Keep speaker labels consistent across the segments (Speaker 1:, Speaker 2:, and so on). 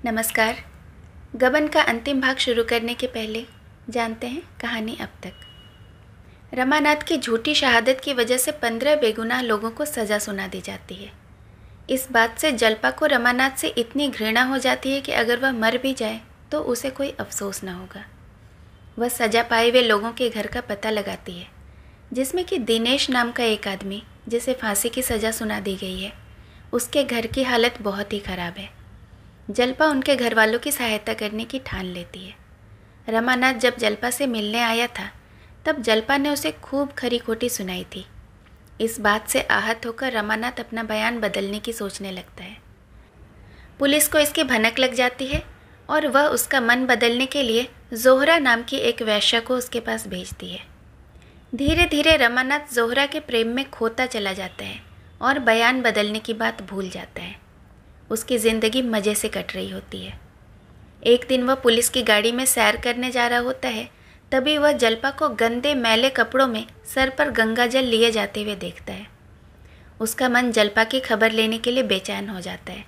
Speaker 1: नमस्कार। गबन का अंतिम भाग शुरू करने के पहले जानते हैं कहानी अब तक। रमानाथ की झूठी शहादत की वजह से 15 बेगुनाह लोगों को सज़ा सुना दी जाती है। इस बात से जल्पा को रमानाथ से इतनी घृणा हो जाती है कि अगर वह मर भी जाए तो उसे कोई अफसोस न होगा। वह सज़ा पाए हुए लोगों के घर का पता लगाती है, जिसमें कि दिनेश नाम का एक आदमी जिसे फांसी की सज़ा सुना दी गई है, उसके घर की हालत बहुत ही ख़राब है। जल्पा उनके घर वालों की सहायता करने की ठान लेती है। रमानाथ जब जल्पा से मिलने आया था तब जल्पा ने उसे खूब खरी खोटी सुनाई थी। इस बात से आहत होकर रमानाथ अपना बयान बदलने की सोचने लगता है। पुलिस को इसकी भनक लग जाती है और वह उसका मन बदलने के लिए जोहरा नाम की एक वेश्या को उसके पास भेजती है। धीरे धीरे रमानाथ जोहरा के प्रेम में खोता चला जाता है और बयान बदलने की बात भूल जाता है। उसकी ज़िंदगी मज़े से कट रही होती है। एक दिन वह पुलिस की गाड़ी में सैर करने जा रहा होता है, तभी वह जल्पा को गंदे मैले कपड़ों में सर पर गंगा जल लिए जाते हुए देखता है। उसका मन जल्पा की खबर लेने के लिए बेचैन हो जाता है।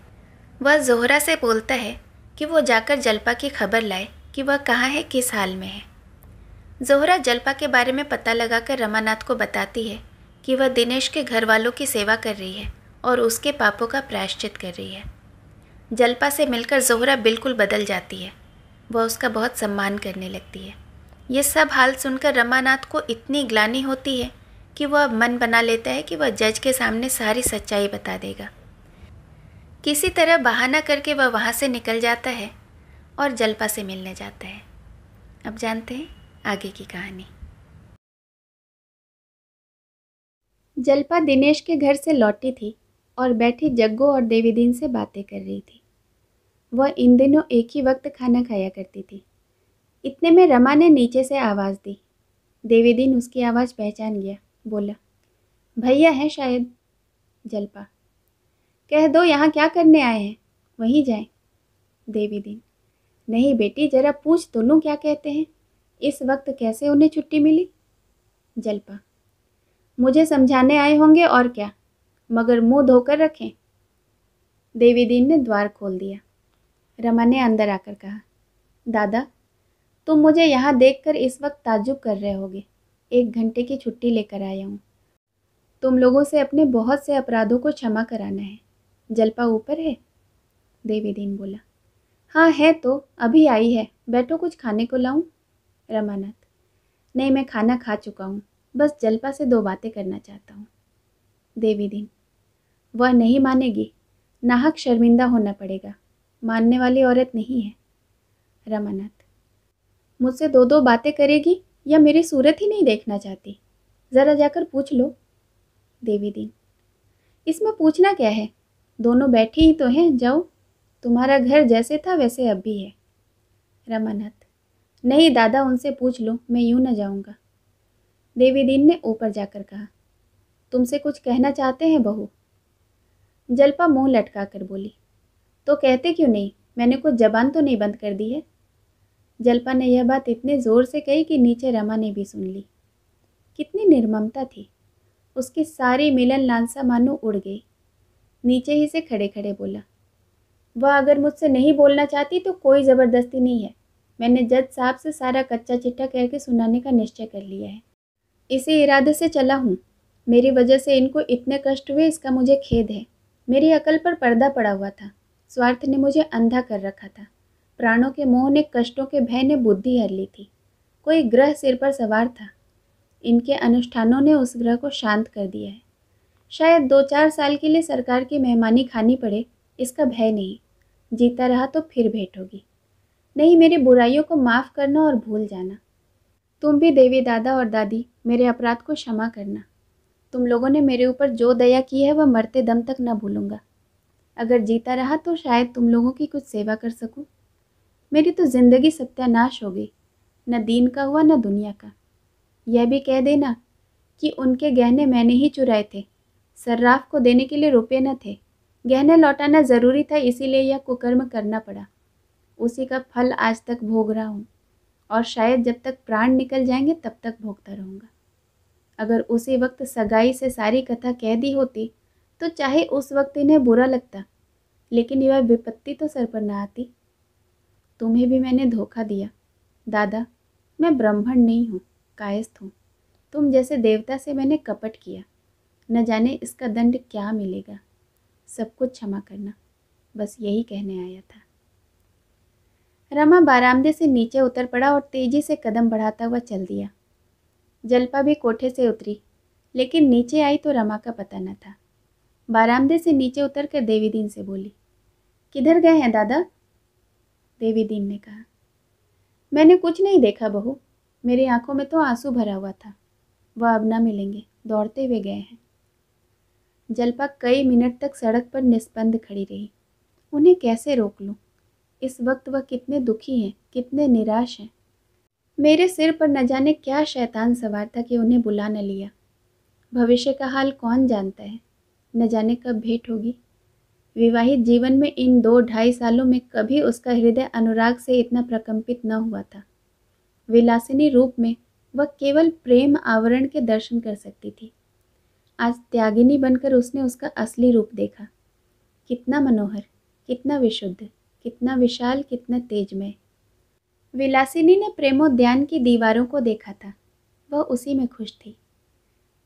Speaker 1: वह जोहरा से बोलता है कि वो जाकर जल्पा की खबर लाए कि वह कहाँ है, किस हाल में है। जोहरा जल्पा के बारे में पता लगाकर रमानाथ को बताती है कि वह दिनेश के घर वालों की सेवा कर रही है और उसके पापों का प्रायश्चित कर रही है। जल्पा से मिलकर जोहरा बिल्कुल बदल जाती है। वह उसका बहुत सम्मान करने लगती है। ये सब हाल सुनकर रमानाथ को इतनी ग्लानि होती है कि वह मन बना लेता है कि वह जज के सामने सारी सच्चाई बता देगा। किसी तरह बहाना करके वह वहाँ से निकल जाता है और जल्पा से मिलने जाता है। अब जानते हैं आगे की कहानी। जल्पा दिनेश के घर से लौटी थी और बैठी जग्गू और देवीदीन से बातें कर रही थी। वह इन दिनों एक ही वक्त खाना खाया करती थी। इतने में रमा ने नीचे से आवाज़ दी। देवीदीन उसकी आवाज़ पहचान गया, बोला, भैया हैं शायद। जल्पा, कह दो यहाँ क्या करने आए हैं, वहीं जाएं। देवीदीन, नहीं बेटी, जरा पूछ तो लूँ क्या कहते हैं, इस वक्त कैसे उन्हें छुट्टी मिली। जल्पा, मुझे समझाने आए होंगे और क्या, मगर मुंह धोकर रखें। देवीदीन ने द्वार खोल दिया। रमा ने अंदर आकर कहा, दादा, तुम मुझे यहाँ देखकर इस वक्त ताज्जुब कर रहे होगे। 1 घंटे की छुट्टी लेकर आया हूँ। तुम लोगों से अपने बहुत से अपराधों को क्षमा कराना है। जल्पा ऊपर है? देवीदीन बोला, हाँ है तो, अभी आई है, बैठो कुछ खाने को लाऊं। रमानाथ, नहीं, मैं खाना खा चुका हूँ, बस जल्पा से 2 बातें करना चाहता हूँ। देवीदीन, वह नहीं मानेगी, नाहक शर्मिंदा होना पड़ेगा, मानने वाली औरत नहीं है। रमानाथ, मुझसे 2 बातें करेगी या मेरी सूरत ही नहीं देखना चाहती, ज़रा जाकर पूछ लो। देवीदीन, इसमें पूछना क्या है, दोनों बैठी ही तो हैं, जाओ, तुम्हारा घर जैसे था वैसे अब भी है। रमानाथ, नहीं दादा, उनसे पूछ लो, मैं यूं न जाऊंगा। देवीदीन ने ऊपर जाकर कहा, तुमसे कुछ कहना चाहते हैं बहू। जल्पा मुंह लटका कर बोली, तो कहते क्यों नहीं, मैंने कुछ जबान तो नहीं बंद कर दी है। जल्पा ने यह बात इतने ज़ोर से कही कि नीचे रमा ने भी सुन ली। कितनी निर्ममता थी, उसकी सारी मिलन लालसा मानो उड़ गई। नीचे ही से खड़े खड़े बोला, वह अगर मुझसे नहीं बोलना चाहती तो कोई ज़बरदस्ती नहीं है, मैंने जज साहब से सारा कच्चा चिट्ठा कह के सुनाने का निश्चय कर लिया है। इसी इरादे से चला हूँ, मेरी वजह से इनको इतने कष्ट हुए, इसका मुझे खेद है। मेरी अकल पर पर्दा पड़ा हुआ था, स्वार्थ ने मुझे अंधा कर रखा था, प्राणों के मोह ने, कष्टों के भय ने बुद्धि हर ली थी। कोई ग्रह सिर पर सवार था, इनके अनुष्ठानों ने उस ग्रह को शांत कर दिया है। शायद 2-4 साल के लिए सरकार की मेहमानी खानी पड़े, इसका भय नहीं, जीता रहा तो फिर भेंट होगी। नहीं, मेरी बुराइयों को माफ़ करना और भूल जाना। तुम भी देवी दादा और दादी मेरे अपराध को क्षमा करना। तुम लोगों ने मेरे ऊपर जो दया की है वह मरते दम तक न भूलूंगा। अगर जीता रहा तो शायद तुम लोगों की कुछ सेवा कर सकूं। मेरी तो ज़िंदगी सत्यानाश हो गई, न दीन का हुआ न दुनिया का। यह भी कह देना कि उनके गहने मैंने ही चुराए थे, सर्राफ को देने के लिए रुपये न थे, गहने लौटाना ज़रूरी था, इसीलिए यह कुकर्म करना पड़ा। उसी का फल आज तक भोग रहा हूँ और शायद जब तक प्राण निकल जाएंगे तब तक भोगता रहूँगा। अगर उसी वक्त सगाई से सारी कथा कह दी होती तो चाहे उस वक्त इन्हें बुरा लगता, लेकिन यह विपत्ति तो सर पर ना आती। तुम्हें भी मैंने धोखा दिया। दादा, मैं ब्राह्मण नहीं हूँ, कायस्थ हूँ। तुम जैसे देवता से मैंने कपट किया। न जाने इसका दंड क्या मिलेगा। सब कुछ क्षमा करना, बस यही कहने आया था। रमा बारामदे से नीचे उतर पड़ा और तेजी से कदम बढ़ाता हुआ चल दिया। जल्पा भी कोठे से उतरी, लेकिन नीचे आई तो रमा का पता न था। बारामदे से नीचे उतरकर देवीदीन से बोली, किधर गए हैं दादा? देवीदीन ने कहा, मैंने कुछ नहीं देखा बहू, मेरी आंखों में तो आंसू भरा हुआ था। वह अब न मिलेंगे, दौड़ते हुए गए हैं। जल्पा कई मिनट तक सड़क पर निस्पंद खड़ी रही। उन्हें कैसे रोक लूं? इस वक्त वह कितने दुखी हैं, कितने निराश हैं। मेरे सिर पर न जाने क्या शैतान सवार था कि उन्हें बुला न लिया। भविष्य का हाल कौन जानता है, न जाने कब भेंट होगी। विवाहित जीवन में इन 2-2.5 सालों में कभी उसका हृदय अनुराग से इतना प्रकंपित न हुआ था। विलासिनी रूप में वह केवल प्रेम आवरण के दर्शन कर सकती थी। आज त्यागिनी बनकर उसने उसका असली रूप देखा। कितना मनोहर, कितना विशुद्ध, कितना विशाल, कितना तेजमय। विलासिनी ने प्रेमोद्यान की दीवारों को देखा था, वह उसी में खुश थी।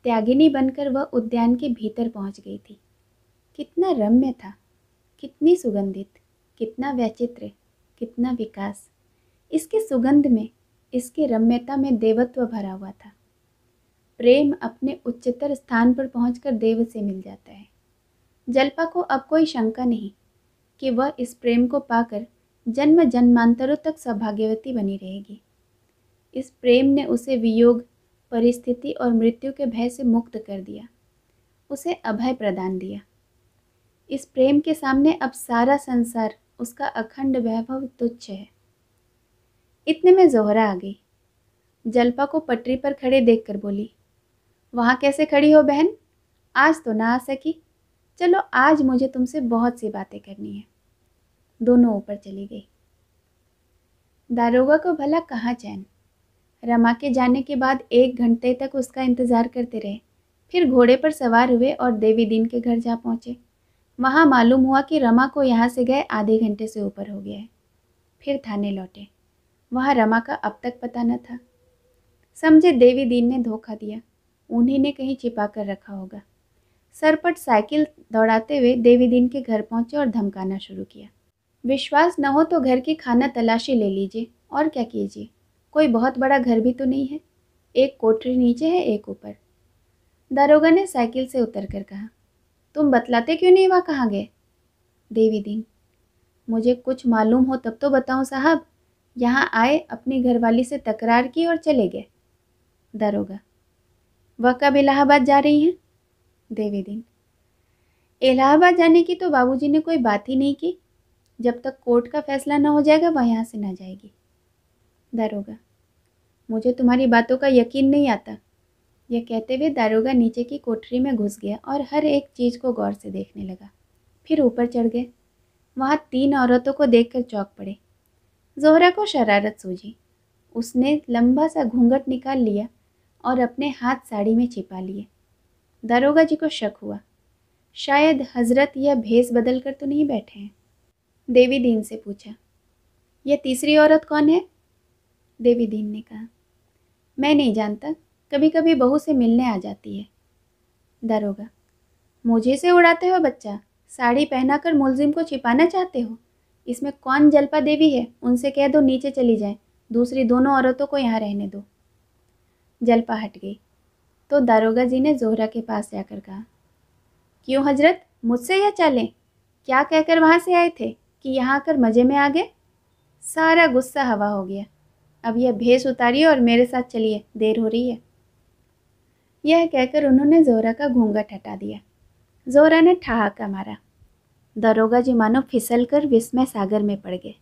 Speaker 1: त्यागिनी बनकर वह उद्यान के भीतर पहुंच गई थी। कितना रम्य था, कितनी सुगंधित, कितना वैचित्र, कितना विकास। इसकी सुगंध में, इसकी रम्यता में देवत्व भरा हुआ था। प्रेम अपने उच्चतर स्थान पर पहुंचकर देव से मिल जाता है। जल्पा को अब कोई शंका नहीं कि वह इस प्रेम को पाकर जन्म जन्मांतरों तक सौभाग्यवती बनी रहेगी। इस प्रेम ने उसे वियोग, परिस्थिति और मृत्यु के भय से मुक्त कर दिया, उसे अभय प्रदान दिया। इस प्रेम के सामने अब सारा संसार, उसका अखंड वैभव तुच्छ है। इतने में जोहरा आ गई। जल्पा को पटरी पर खड़े देखकर बोली, वहाँ कैसे खड़ी हो बहन? आज तो ना आ सकी। चलो, आज मुझे तुमसे बहुत सी बातें करनी है। दोनों ऊपर चली गई। दारोगा को भला कहाँ चैन। रमा के जाने के बाद 1 घंटे तक उसका इंतजार करते रहे। फिर घोड़े पर सवार हुए और देवीदीन के घर जा पहुँचे। वहाँ मालूम हुआ कि रमा को यहाँ से गए आधे घंटे से ऊपर हो गया है। फिर थाने लौटे। वहाँ रमा का अब तक पता न था। समझे देवीदीन ने धोखा दिया, उन्हीं ने कहीं छिपा कर रखा होगा। सरपट साइकिल दौड़ाते हुए देवीदीन के घर पहुंचे और धमकाना शुरू किया। विश्वास न हो तो घर की खाना तलाशी ले लीजिए, और क्या कीजिए, कोई बहुत बड़ा घर भी तो नहीं है। एक कोठरी नीचे है, एक ऊपर। दारोगा ने साइकिल से उतरकर कहा, तुम बतलाते क्यों नहीं वहाँ कहाँ गए? देवीदीन, मुझे कुछ मालूम हो तब तो बताऊं साहब। यहाँ आए, अपनी घरवाली से तकरार की और चले गए। दारोगा, वह कब इलाहाबाद जा रही हैं? देवीदीन, इलाहाबाद जाने की तो बाबूजी ने कोई बात ही नहीं की। जब तक कोर्ट का फैसला न हो जाएगा वह यहाँ से न जाएगी। दारोगा, मुझे तुम्हारी बातों का यकीन नहीं आता। यह कहते हुए दारोगा नीचे की कोठरी में घुस गया और हर एक चीज़ को गौर से देखने लगा। फिर ऊपर चढ़ गए। वहाँ 3 औरतों को देखकर चौंक पड़े। जोहरा को शरारत सूझी। उसने लंबा सा घूंघट निकाल लिया और अपने हाथ साड़ी में छिपा लिए। दारोगा जी को शक हुआ, शायद हजरत यह भेस बदल कर तो नहीं बैठे हैं। देवीदीन से पूछा, यह तीसरी औरत कौन है? देवीदीन ने कहा, मैं नहीं जानता, कभी कभी बहू से मिलने आ जाती है। दारोगा, मुझे से उड़ाते हो बच्चा? साड़ी पहनाकर मुलजिम को छिपाना चाहते हो? इसमें कौन जल्पा देवी है? उनसे कह दो नीचे चली जाए, दूसरी दोनों औरतों को यहाँ रहने दो। जल्पा हट गई तो दारोगा जी ने जोहरा के पास जाकर कहा, क्यों हजरत, मुझसे यह चालें? क्या कहकर वहाँ से आए थे कि यहाँ आकर मज़े में आ गए? सारा गुस्सा हवा हो गया। अब यह भेष उतारिए और मेरे साथ चलिए, देर हो रही है। यह कहकर उन्होंने जोहरा का घूंघट हटा दिया। जोहरा ने ठहाका मारा। दारोगा जी मानो फिसल कर विस्मय सागर में पड़ गए।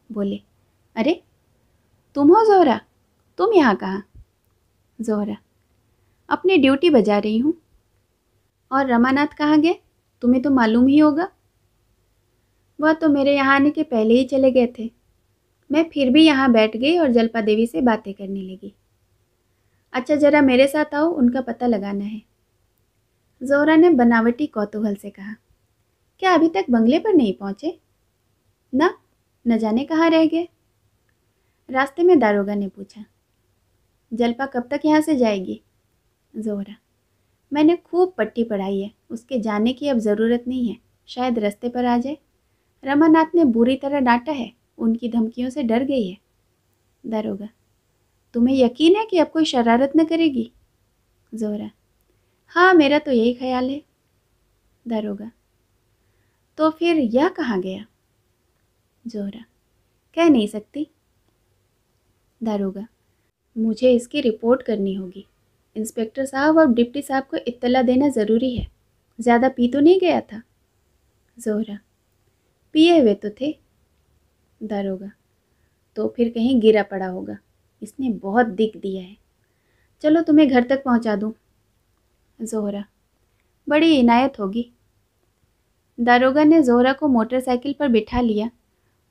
Speaker 1: बोले, अरे तुम हो जोहरा? तुम यहाँ कहाँ? जोहरा, अपनी ड्यूटी बजा रही हूँ। और रमानाथ कहाँ गए? तुम्हें तो मालूम ही होगा। वह तो मेरे यहाँ आने के पहले ही चले गए थे। मैं फिर भी यहाँ बैठ गई और जल्पा देवी से बातें करने लगी। अच्छा, जरा मेरे साथ आओ, उनका पता लगाना है। जोहरा ने बनावटी कौतूहल से कहा, क्या अभी तक बंगले पर नहीं पहुँचे? ना, न जाने कहाँ रह गए। रास्ते में दारोगा ने पूछा, जलपा कब तक यहाँ से जाएगी? जोहरा, मैंने खूब पट्टी पढ़ाई है, उसके जाने की अब ज़रूरत नहीं है, शायद रास्ते पर आ जाए। रमानाथ ने बुरी तरह डांटा है, उनकी धमकियों से डर गई है। दारोगा, तुम्हें यकीन है कि अब कोई शरारत न करेगी? जोहरा, हाँ, मेरा तो यही ख्याल है। दारोगा, तो फिर यह कहाँ गया? जोहरा, कह नहीं सकती। दारोगा, मुझे इसकी रिपोर्ट करनी होगी। इंस्पेक्टर साहब और डिप्टी साहब को इत्तला देना ज़रूरी है। ज़्यादा पी तो नहीं गया था? जोहरा, पिए हुए तो थे। दारोगा, तो फिर कहीं गिरा पड़ा होगा, इसने बहुत दिख दिया है। चलो तुम्हें घर तक पहुंचा दूं। जोहरा, बड़ी इनायत होगी। दारोगा ने जोहरा को मोटरसाइकिल पर बिठा लिया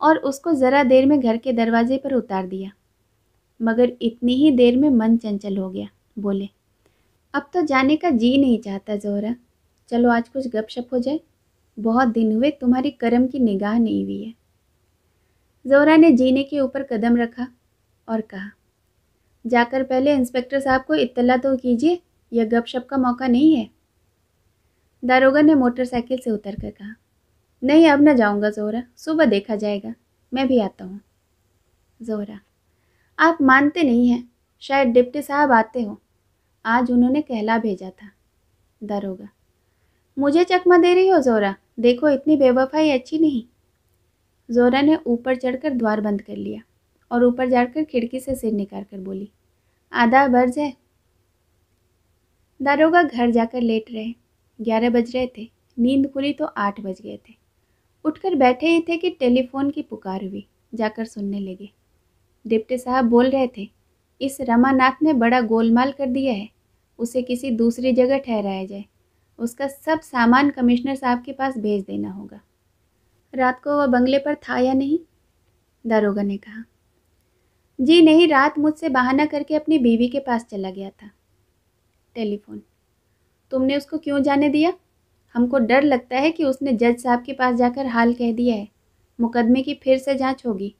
Speaker 1: और उसको ज़रा देर में घर के दरवाजे पर उतार दिया, मगर इतनी ही देर में मन चंचल हो गया। बोले, अब तो जाने का जी नहीं चाहता जोहरा, चलो आज कुछ गपशप हो जाए, बहुत दिन हुए तुम्हारी करम की निगाह नहीं हुई है। जोहरा ने जीने के ऊपर कदम रखा और कहा, जाकर पहले इंस्पेक्टर साहब को इत्तला तो कीजिए, यह गपशप का मौका नहीं है। दारोगा ने मोटरसाइकिल से उतर कर कहा, नहीं अब न जाऊंगा जोहरा, सुबह देखा जाएगा, मैं भी आता हूँ। जोहरा, आप मानते नहीं हैं, शायद डिप्टी साहब आते हो, आज उन्होंने कहला भेजा था। दारोगा, मुझे चकमा दे रही हो जोहरा, देखो इतनी बेवफाई अच्छी नहीं। जोहरा ने ऊपर चढ़कर द्वार बंद कर लिया और ऊपर जाकर खिड़की से सिर निकाल कर बोली, आधा बज है। दारोगा घर जाकर लेट रहे। 11 बज रहे थे, नींद खुली तो 8 बज गए थे। उठकर बैठे ही थे कि टेलीफोन की पुकार हुई। जाकर सुनने लगे। डिप्टी साहब बोल रहे थे, इस रमानाथ ने बड़ा गोलमाल कर दिया है, उसे किसी दूसरी जगह ठहराया जाए, उसका सब सामान कमिश्नर साहब के पास भेज देना होगा। रात को वह बंगले पर था या नहीं? दारोगा ने कहा, जी नहीं, रात मुझसे बहाना करके अपनी बीवी के पास चला गया था। टेलीफोन, तुमने उसको क्यों जाने दिया? हमको डर लगता है कि उसने जज साहब के पास जाकर हाल कह दिया है, मुकदमे की फिर से जांच होगी।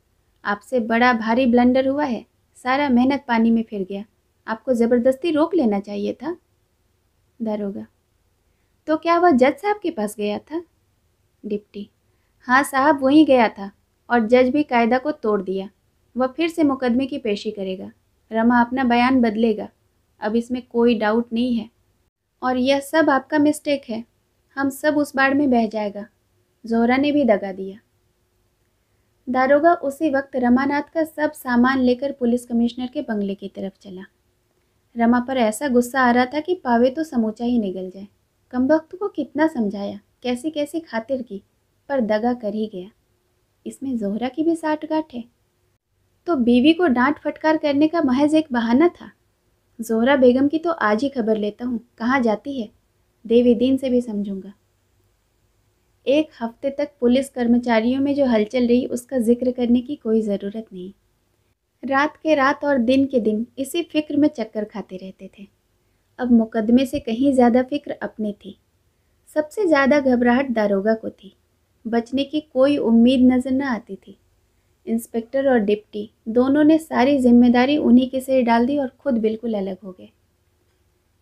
Speaker 1: आपसे बड़ा भारी ब्लंडर हुआ है, सारा मेहनत पानी में फिर गया, आपको ज़बरदस्ती रोक लेना चाहिए था। दारोगा, तो क्या वह जज साहब के पास गया था? डिप्टी, हाँ साहब, वहीं गया था और जज भी कायदा को तोड़ दिया, वह फिर से मुकदमे की पेशी करेगा। रमा अपना बयान बदलेगा, अब इसमें कोई डाउट नहीं है, और यह सब आपका मिस्टेक है, हम सब उस बाढ़ में बह जाएगा। जोहरा ने भी दगा दिया। दारोगा उसी वक्त रमानाथ का सब सामान लेकर पुलिस कमिश्नर के बंगले की तरफ चला। रमा पर ऐसा गुस्सा आ रहा था कि पावे तो समूचा ही निगल जाए। कमबख्त को कितना समझाया, कैसी कैसी खातिर की, पर दगा कर ही गया। इसमें जोहरा की भी साठगांठ है, तो बीवी को डांट फटकार करने का महज एक बहाना था। जोहरा बेगम की तो आज ही खबर लेता हूँ, कहाँ जाती है, देवी दीन से भी समझूंगा। एक हफ्ते तक पुलिस कर्मचारियों में जो हलचल रही उसका जिक्र करने की कोई ज़रूरत नहीं। रात के रात और दिन के दिन इसी फिक्र में चक्कर खाते रहते थे। अब मुकदमे से कहीं ज़्यादा फिक्र अपनी थी। सबसे ज़्यादा घबराहट दारोगा को थी, बचने की कोई उम्मीद नज़र न आती थी। इंस्पेक्टर और डिप्टी दोनों ने सारी जिम्मेदारी उन्हीं के सिर डाल दी और खुद बिल्कुल अलग हो गए।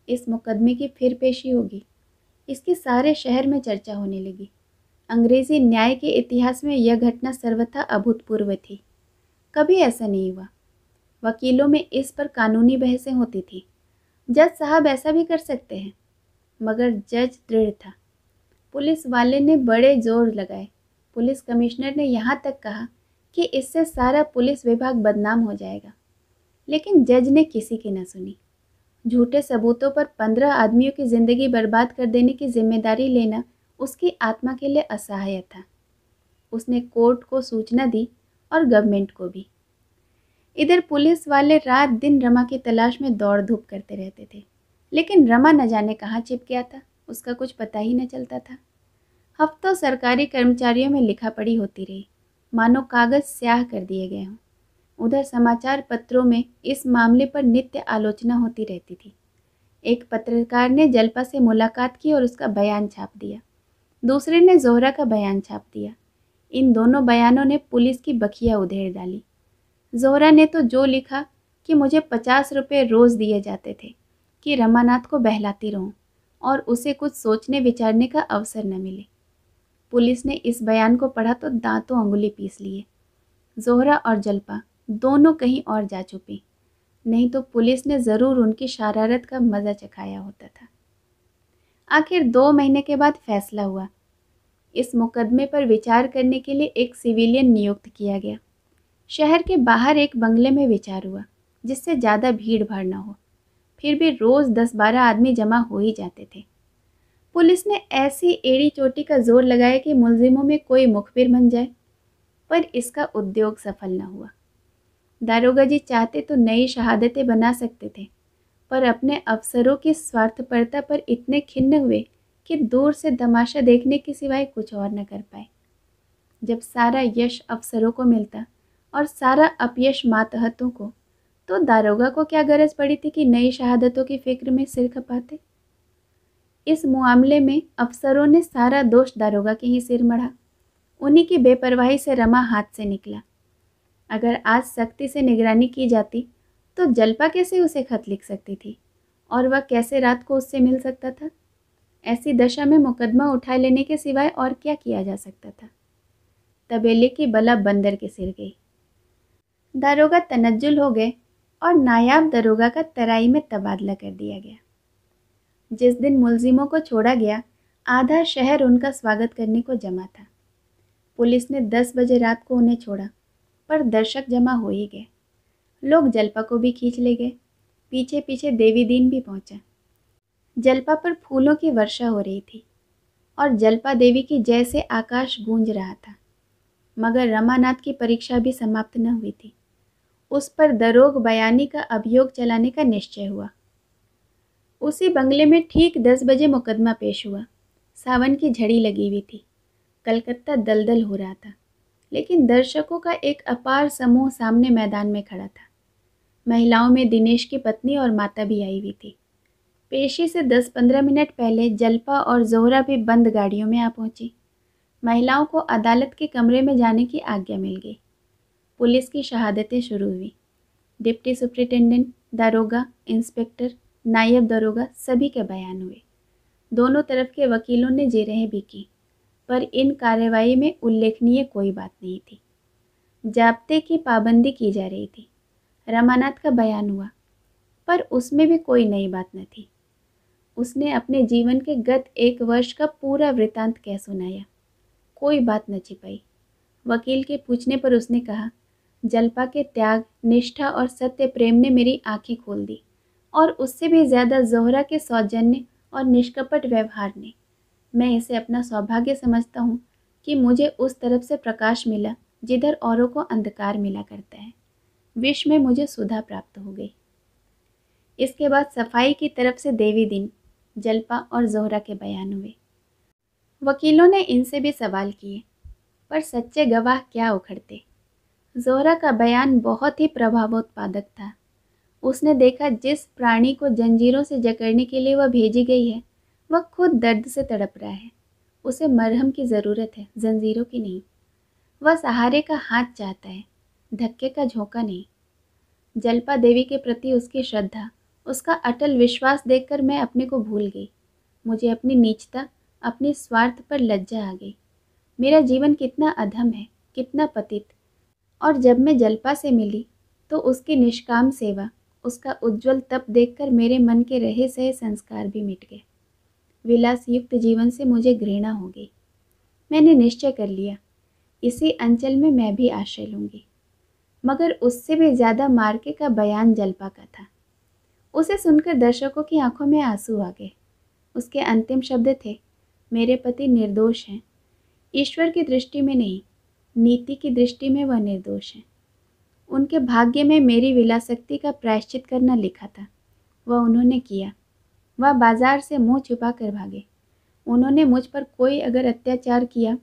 Speaker 1: इस मुकदमे की फिर पेशी होगी, इसकी सारे शहर में चर्चा होने लगी। अंग्रेजी न्याय के इतिहास में यह घटना सर्वथा अभूतपूर्व थी, कभी ऐसा नहीं हुआ। वकीलों में इस पर कानूनी बहसें होती थी, जज साहब ऐसा भी कर सकते हैं, मगर जज दृढ़ था। पुलिस वाले ने बड़े जोर लगाए, पुलिस कमिश्नर ने यहाँ तक कहा कि इससे सारा पुलिस विभाग बदनाम हो जाएगा, लेकिन जज ने किसी की न सुनी। झूठे सबूतों पर 15 आदमियों की ज़िंदगी बर्बाद कर देने की जिम्मेदारी लेना उसकी आत्मा के लिए असहाय था। उसने कोर्ट को सूचना दी और गवर्नमेंट को भी। इधर पुलिस वाले रात दिन रमा की तलाश में दौड़ धूप करते रहते थे, लेकिन रमा न जाने कहाँ छिप गया था, उसका कुछ पता ही न चलता था। हफ्तों सरकारी कर्मचारियों में लिखा पढ़ी होती रही, मानो कागज स्याह कर दिए गए हों। उधर समाचार पत्रों में इस मामले पर नित्य आलोचना होती रहती थी। एक पत्रकार ने जलपा से मुलाकात की और उसका बयान छाप दिया, दूसरे ने जोहरा का बयान छाप दिया। इन दोनों बयानों ने पुलिस की बखिया उधेड़ डाली। ज़ोहरा ने तो जो लिखा कि मुझे 50 रुपये रोज़ दिए जाते थे कि रमानाथ को बहलाती रहूं और उसे कुछ सोचने विचारने का अवसर न मिले। पुलिस ने इस बयान को पढ़ा तो दांतों अंगुली पीस लिए। ज़ोहरा और जल्पा दोनों कहीं और जा छुपी, नहीं तो पुलिस ने ज़रूर उनकी शरारत का मज़ा चखाया होता था। आखिर 2 महीने के बाद फैसला हुआ। इस मुकदमे पर विचार करने के लिए एक सिविलियन नियुक्त किया गया। शहर के बाहर एक बंगले में विचार हुआ, जिससे ज़्यादा भीड़ भाड़ न हो। फिर भी रोज़ 10-12 आदमी जमा हो ही जाते थे। पुलिस ने ऐसी एड़ी चोटी का जोर लगाया कि मुलजिमों में कोई मुखबिर बन जाए, पर इसका उद्योग सफल न हुआ। दारोगा जी चाहते तो नई शहादतें बना सकते थे, पर अपने अफसरों की स्वार्थपरता पर इतने खिन्न हुए कि दूर से तमाशा देखने के सिवाय कुछ और न कर पाए। जब सारा यश अफसरों को मिलता और सारा अपयश मातहतों को, तो दारोगा को क्या गरज पड़ी थी कि नई शहादतों की फिक्र में सिर खपाते। इस मामले में अफसरों ने सारा दोष दारोगा के ही सिर मढ़ा। उन्हीं की बेपरवाही से रमा हाथ से निकला। अगर आज सख्ती से निगरानी की जाती तो जल्पा कैसे उसे खत लिख सकती थी और वह कैसे रात को उससे मिल सकता था। ऐसी दशा में मुकदमा उठा लेने के सिवाय और क्या किया जा सकता था। तबेले की बला बंदर के सिर गई। दारोगा तनज्जुल हो गए और नायाब दरोगा का तराई में तबादला कर दिया गया। जिस दिन मुलजिमों को छोड़ा गया, आधा शहर उनका स्वागत करने को जमा था। पुलिस ने 10 बजे रात को उन्हें छोड़ा, पर दर्शक जमा हो ही गए। लोग जल्पा को भी खींच ले गए। पीछे पीछे देवी दीन भी पहुंचा। जल्पा पर फूलों की वर्षा हो रही थी और जल्पा देवी की जय से आकाश गूंज रहा था। मगर रमानाथ की परीक्षा भी समाप्त न हुई थी। उस पर दरोग बयानी का अभियोग चलाने का निश्चय हुआ। उसी बंगले में ठीक 10 बजे मुकदमा पेश हुआ। सावन की झड़ी लगी हुई थी। कलकत्ता दलदल हो रहा था, लेकिन दर्शकों का एक अपार समूह सामने मैदान में खड़ा था। महिलाओं में दिनेश की पत्नी और माता भी आई हुई थी। पेशी से 10-15 मिनट पहले जल्पा और ज़ोहरा भी बंद गाड़ियों में आ पहुंची। महिलाओं को अदालत के कमरे में जाने की आज्ञा मिल गई। पुलिस की शहादतें शुरू हुई। डिप्टी सुप्रिंटेंडेंट, दारोगा, इंस्पेक्टर, नायब दारोगा सभी के बयान हुए। दोनों तरफ के वकीलों ने जेरें भी की, पर इन कार्रवाई में उल्लेखनीय कोई बात नहीं थी। जाब्ते की पाबंदी की जा रही थी। रमानाथ का बयान हुआ, पर उसमें भी कोई नई बात न थी। उसने अपने जीवन के गत 1 वर्ष का पूरा वृतांत कह सुनाया। कोई बात न छिपाई। वकील के पूछने पर उसने कहा, जल्पा के त्याग, निष्ठा और सत्य प्रेम ने मेरी आंखें खोल दी, और उससे भी ज़्यादा ज़ोहरा के सौजन्य और निष्कपट व्यवहार ने। मैं इसे अपना सौभाग्य समझता हूँ कि मुझे उस तरफ से प्रकाश मिला जिधर औरों को अंधकार मिला करता है। विश्व में मुझे सुधा प्राप्त हो गई। इसके बाद सफाई की तरफ से देवी दिन, जल्पा और ज़ोहरा के बयान हुए। वकीलों ने इनसे भी सवाल किए, पर सच्चे गवाह क्या उखड़ते। ज़ोहरा का बयान बहुत ही प्रभावोत्पादक था। उसने देखा जिस प्राणी को जंजीरों से जकड़ने के लिए वह भेजी गई है, वह खुद दर्द से तड़प रहा है। उसे मरहम की ज़रूरत है, जंजीरों की नहीं। वह सहारे का हाथ चाहता है, धक्के का झोंका नहीं। जल्पा देवी के प्रति उसकी श्रद्धा, उसका अटल विश्वास देखकर मैं अपने को भूल गई। मुझे अपनी नीचता, अपने स्वार्थ पर लज्जा आ गई। मेरा जीवन कितना अधम है, कितना पतित। और जब मैं जल्पा से मिली तो उसकी निष्काम सेवा, उसका उज्जवल तप देखकर मेरे मन के रहे सहे संस्कार भी मिट गए। विलास युक्त जीवन से मुझे घृणा हो गई। मैंने निश्चय कर लिया, इसी अंचल में मैं भी आश्रय लूँगी। मगर उससे भी ज़्यादा मार्के का बयान जल्पा का था। उसे सुनकर दर्शकों की आंखों में आंसू आ गए। उसके अंतिम शब्द थे, मेरे पति निर्दोष हैं। ईश्वर की दृष्टि में नहीं, नीति की दृष्टि में वह निर्दोष हैं। उनके भाग्य में मेरी विलासक्ति का प्रायश्चित करना लिखा था, वह उन्होंने किया। वह बाजार से मुंह छुपा कर भागे। उन्होंने मुझ पर कोई अगर अत्याचार किया